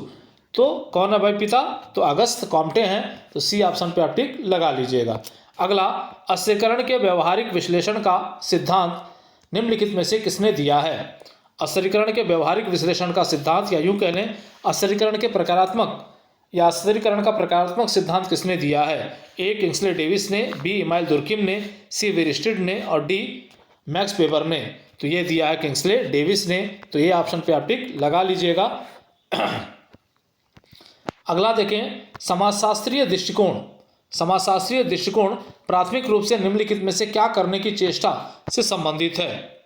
तो कौन है भाई पिता, तो अगस्त कॉम्टे हैं, तो सी ऑप्शन पे आप टिक लगा लीजिएगा। अगला, अस्थिरीकरण के व्यवहारिक विश्लेषण का सिद्धांत निम्नलिखित में से किसने दिया है। अस्थिरीकरण के व्यवहारिक विश्लेषण का सिद्धांत, या यूं कह लें अस्थिरीकरण के प्रकारात्मक या स्थिरीकरण का प्रकारात्मक सिद्धांत किसने दिया है? ए किंग्सले डेविस ने, बी इमाइल दुर्किम ने, सी वीरस्टीड ने और डी मैक्स वेबर ने। तो ये दिया है किंग्सले डेविस ने, तो ये ऑप्शन पे आप टिक लगा लीजिएगा। अगला देखें, समाजशास्त्रीय दृष्टिकोण। समाजशास्त्रीय दृष्टिकोण प्राथमिक रूप से निम्नलिखित में से क्या करने की चेष्टा से संबंधित है?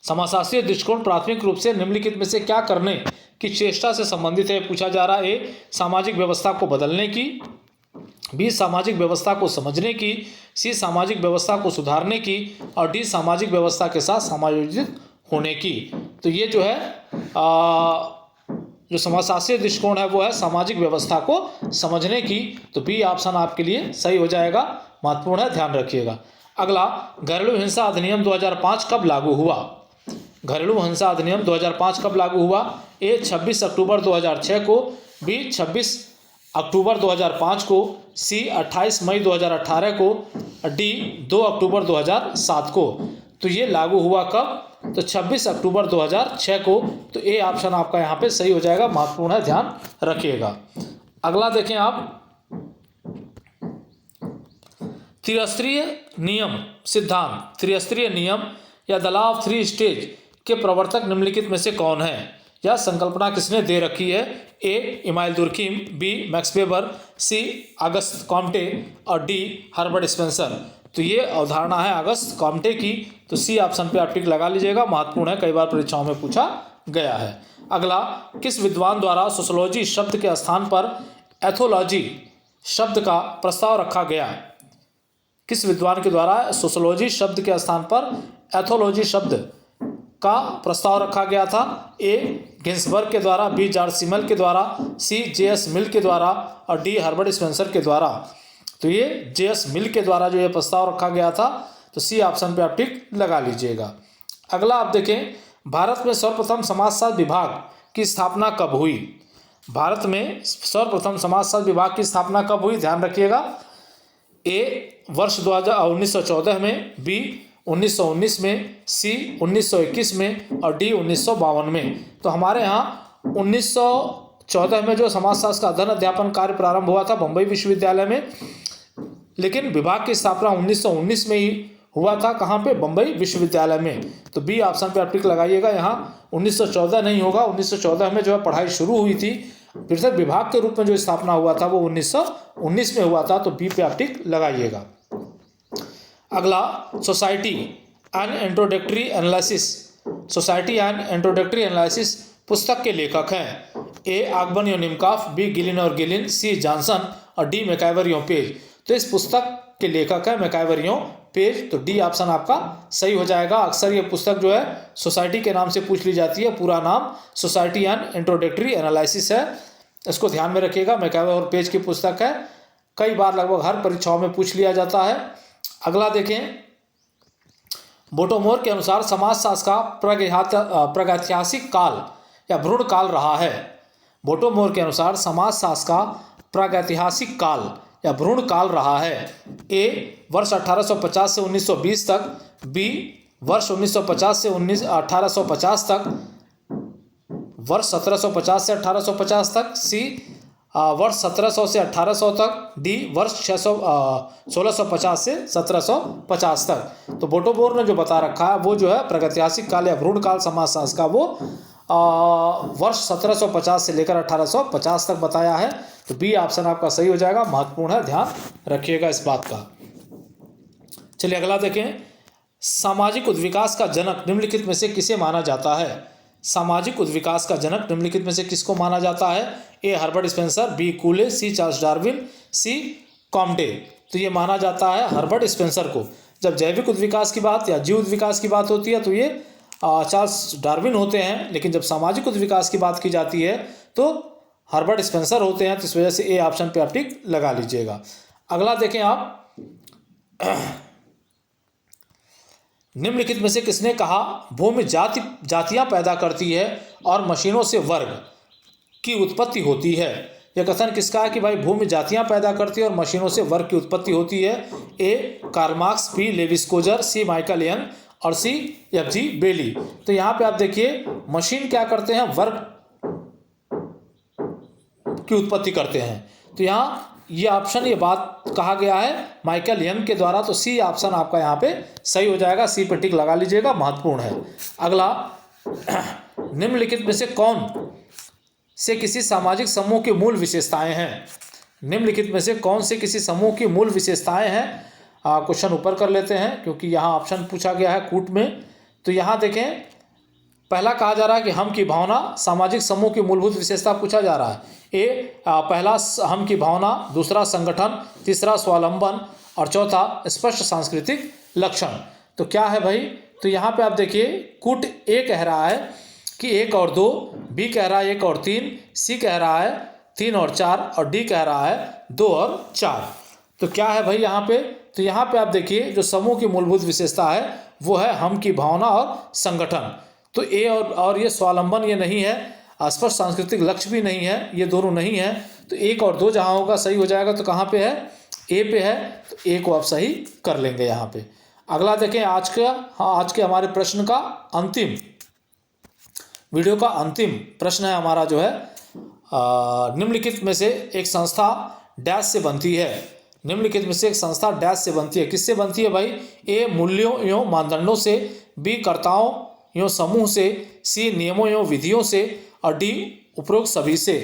समाजशास्त्रीय दृष्टिकोण प्राथमिक रूप से निम्नलिखित में से क्या करने की चेष्टा से संबंधित है पूछा जा रहा है। ए सामाजिक व्यवस्था को बदलने की, बी सामाजिक व्यवस्था को समझने की, सी सामाजिक व्यवस्था को सुधारने की और डी सामाजिक व्यवस्था के साथ समायोजित होने की। तो ये जो है जो समाजशास्त्रीय दृष्टिकोण है वो है सामाजिक व्यवस्था को समझने की। तो बी ऑप्शन आपके लिए सही हो जाएगा, महत्वपूर्ण है, ध्यान रखिएगा। अगला, घरेलू हिंसा अधिनियम 2005 कब लागू हुआ? घरेलू हिंसा अधिनियम 2005 कब लागू हुआ? ए 26 अक्टूबर 2006 को, बी 26 अक्टूबर 2005 को, सी 28 मई 2018 को, डी 2 अक्टूबर 2007 को। तो ये लागू हुआ कब? तो 26 अक्टूबर 2006 को। तो ए ऑप्शन आपका यहाँ पे सही हो जाएगा, महत्वपूर्ण है, ध्यान रखिएगा। अगला देखें आप, त्रिस्तरीय नियम सिद्धांत। त्रिस्तरीय नियम या the law of three stage के प्रवर्तक निम्नलिखित में से कौन है? यह संकल्पना किसने दे रखी है? ए इमाइल दुर्किम, बी मैक्स वेबर, सी अगस्त कॉम्टे और डी हर्बर्ट स्पेंसर। तो ये अवधारणा है अगस्त कॉम्टे की। तो सी ऑप्शन पे आप टिक लगा लीजिएगा, महत्वपूर्ण है, कई बार परीक्षाओं में पूछा गया है। अगला, किस विद्वान द्वारा सोशियोलॉजी शब्द के स्थान पर एथोलॉजी शब्द का प्रस्ताव रखा गया? किस विद्वान के द्वारा सोशियोलॉजी शब्द के स्थान पर एथोलॉजी शब्द का प्रस्ताव रखा गया था? ए गिन्सबर्ग के द्वारा, बी जॉर्ज सिमल के द्वारा, सी जे.एस. मिल के द्वारा और डी हर्बर्ट स्पेंसर के द्वारा। तो ये जे.एस. मिल के द्वारा जो ये प्रस्ताव रखा गया था। तो सी ऑप्शन पे आप टिक लगा लीजिएगा। अगला आप देखें, भारत में सर्वप्रथम समाजशास्त्र विभाग की स्थापना कब हुई? भारत में सर्वप्रथम समाजशास्त्र विभाग की स्थापना कब हुई? ध्यान रखिएगा। ए वर्ष 1914 में, बी 1919 में, सी 1921 में और डी 1952 में। तो हमारे यहाँ 1914 में जो समाजशास्त्र का अध्ययन अध्यापन कार्य प्रारंभ हुआ था बम्बई विश्वविद्यालय में, लेकिन विभाग की स्थापना 1919 में ही हुआ था। कहाँ पे? बम्बई विश्वविद्यालय में। तो बी ऑप्शन पे आप टिक लगाइएगा। यहाँ 1914 नहीं होगा, 1914 में जो है पढ़ाई शुरू हुई थी, पृथक विभाग के रूप में जो स्थापना हुआ था वो 1919 में हुआ था। तो बी पे आप टिक लगाइएगा। अगला, society and introductory analysis. Society and introductory analysis पुस्तक के लेखक हैं। ए आगबन योनिमकॉफ, बी गिलिन और गिलिन, सी जॉनसन और डी मैकाइवर पेज। तो इस पुस्तक के लेखक है मैकाइवर पेज। तो डी ऑप्शन आपका सही हो जाएगा। अक्सर ये पुस्तक जो है सोसाइटी के नाम से पूछ ली जाती है, पूरा नाम सोसाइटी एंड इंट्रोडक्टरी एनालिसिस है, इसको ध्यान में रखिएगा। मैकाइवर पेज की पुस्तक है, कई बार लगभग हर परीक्षाओं में पूछ लिया जाता है। अगला देखें, बोटोमोर के अनुसार समाजशास्त्र का प्रागैतिहासिक काल या भ्रूण काल रहा है। बोटोमोर के अनुसार समाजशास्त्र का प्रागैतिहासिक काल या भ्रूण काल रहा है। ए वर्ष 1850 से 1920 तक, बी वर्ष 1950 से 1850 तक, वर्ष 1750 से 1850 तक, सी वर्ष 1700 से 1800 तक, डी वर्ष 1650 से 1750 तक। तो बोटोमोर ने जो बता रखा है वो जो है प्रागैतिहासिक काल या भ्रूण काल समाजशास्त्र का वो वर्ष 1750 से लेकर 1850 तक बताया है। तो बी ऑप्शन आपका सही हो जाएगा, महत्वपूर्ण है, ध्यान रखिएगा इस बात का। चलिए अगला देखें, सामाजिक उद्विकास का जनक निम्नलिखित में से किसे माना जाता है? सामाजिक उद्विकास का जनक निम्नलिखित में से किसको माना जाता है? A Herbert Spencer, B कूले, C Charles Darwin, C Comte. तो ये माना जाता है हर्बर्ट स्पेंसर को। जब जैविक उद्विकास की बात या जीव उद्विकास की बात होती है तो ये चार्ल्स डार्विन होते हैं, लेकिन जब सामाजिक उद्विकास की बात की जाती है तो हर्बर्ट स्पेंसर होते हैं। तो इस वजह से ए ऑप्शन पे आप टिक लगा लीजिएगा। अगला देखें आप, निम्नलिखित में से किसने कहा भूमि जातियां पैदा करती है और मशीनों से वर्ग की उत्पत्ति होती है? यह कथन किसका है कि भाई भूमि जातियां पैदा करती है और मशीनों से वर्ग की उत्पत्ति होती है? A Karl Marx, B Lewis Coser, C Michael Young और सी एफ.जी. बेली। तो यहाँ पे आप देखिए, मशीन क्या करते हैं? वर्ग की उत्पत्ति करते हैं। तो यहाँ ये ऑप्शन, ये बात कहा गया है माइकल यंग के द्वारा, तो सी ऑप्शन आपका यहाँ पे सही हो जाएगा। सी पे टिक लगा लीजिएगा, महत्वपूर्ण है। अगला, निम्नलिखित में से कौन से किसी सामाजिक समूह की मूल विशेषताएं हैं? निम्नलिखित में से कौन से किसी समूह की मूल विशेषताएं हैं? क्वेश्चन ऊपर कर लेते हैं क्योंकि यहाँ ऑप्शन पूछा गया है कूट में। तो यहाँ देखें, पहला कहा जा रहा है कि हम की भावना सामाजिक समूह की मूलभूत विशेषता पूछा जा रहा है। पहला हम की भावना, दूसरा संगठन, तीसरा स्वावलंबन और चौथा स्पष्ट सांस्कृतिक लक्षण। तो क्या है भाई? तो यहाँ पे आप देखिए, कूट ए कह रहा है कि 1 और 2, बी कह रहा है 1 और 3, सी कह रहा है 3 और 4 और डी कह रहा है 2 और 4। तो क्या है भाई यहाँ पे? तो यहाँ पे आप देखिए, जो समूह की मूलभूत विशेषता है वो है हम की भावना और संगठन। तो ए और ये स्वावलंबन ये नहीं है, स्पष्ट सांस्कृतिक लक्ष्य भी नहीं है, ये दोनों नहीं है। तो 1 और 2 जहाँ होगा सही हो जाएगा। तो कहाँ पे है? ए पे है, तो ए को आप सही कर लेंगे यहाँ पे। अगला देखें, आज के हमारे प्रश्न का अंतिम, वीडियो का अंतिम प्रश्न है हमारा, जो है निम्नलिखित में से एक संस्था डैश से बनती है। निम्नलिखित में से एक संस्था डैश से बनती है। किससे बनती है भाई? ए मूल्यों एवं मानदंडों से, बी कर्ताओं एवं समूह से, सी नियमों एवं विधियों से और डी उपरोक्त सभी से।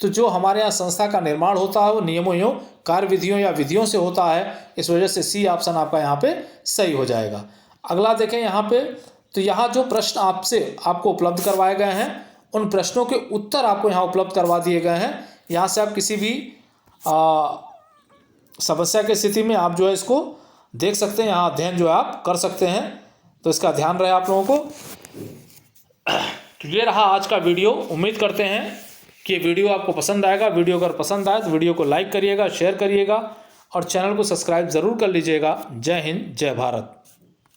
तो जो हमारे यहाँ संस्था का निर्माण होता है वो नियमों एवं कार्य विधियों या विधियों से होता है। इस वजह से सी ऑप्शन आपका यहाँ पे सही हो जाएगा। अगला देखें यहाँ पे, तो यहाँ जो प्रश्न आपको उपलब्ध करवाए गए हैं, उन प्रश्नों के उत्तर आपको यहाँ उपलब्ध करवा दिए गए हैं। यहाँ से आप किसी भी समस्या की स्थिति में आप जो है इसको देख सकते हैं, यहाँ अध्ययन जो है आप कर सकते हैं। तो इसका ध्यान रहे आप लोगों को। तो ये रहा आज का वीडियो। उम्मीद करते हैं कि ये वीडियो आपको पसंद आएगा। वीडियो अगर पसंद आए तो वीडियो को लाइक करिएगा, शेयर करिएगा और चैनल को सब्सक्राइब ज़रूर कर लीजिएगा। जय हिंद, जय भारत।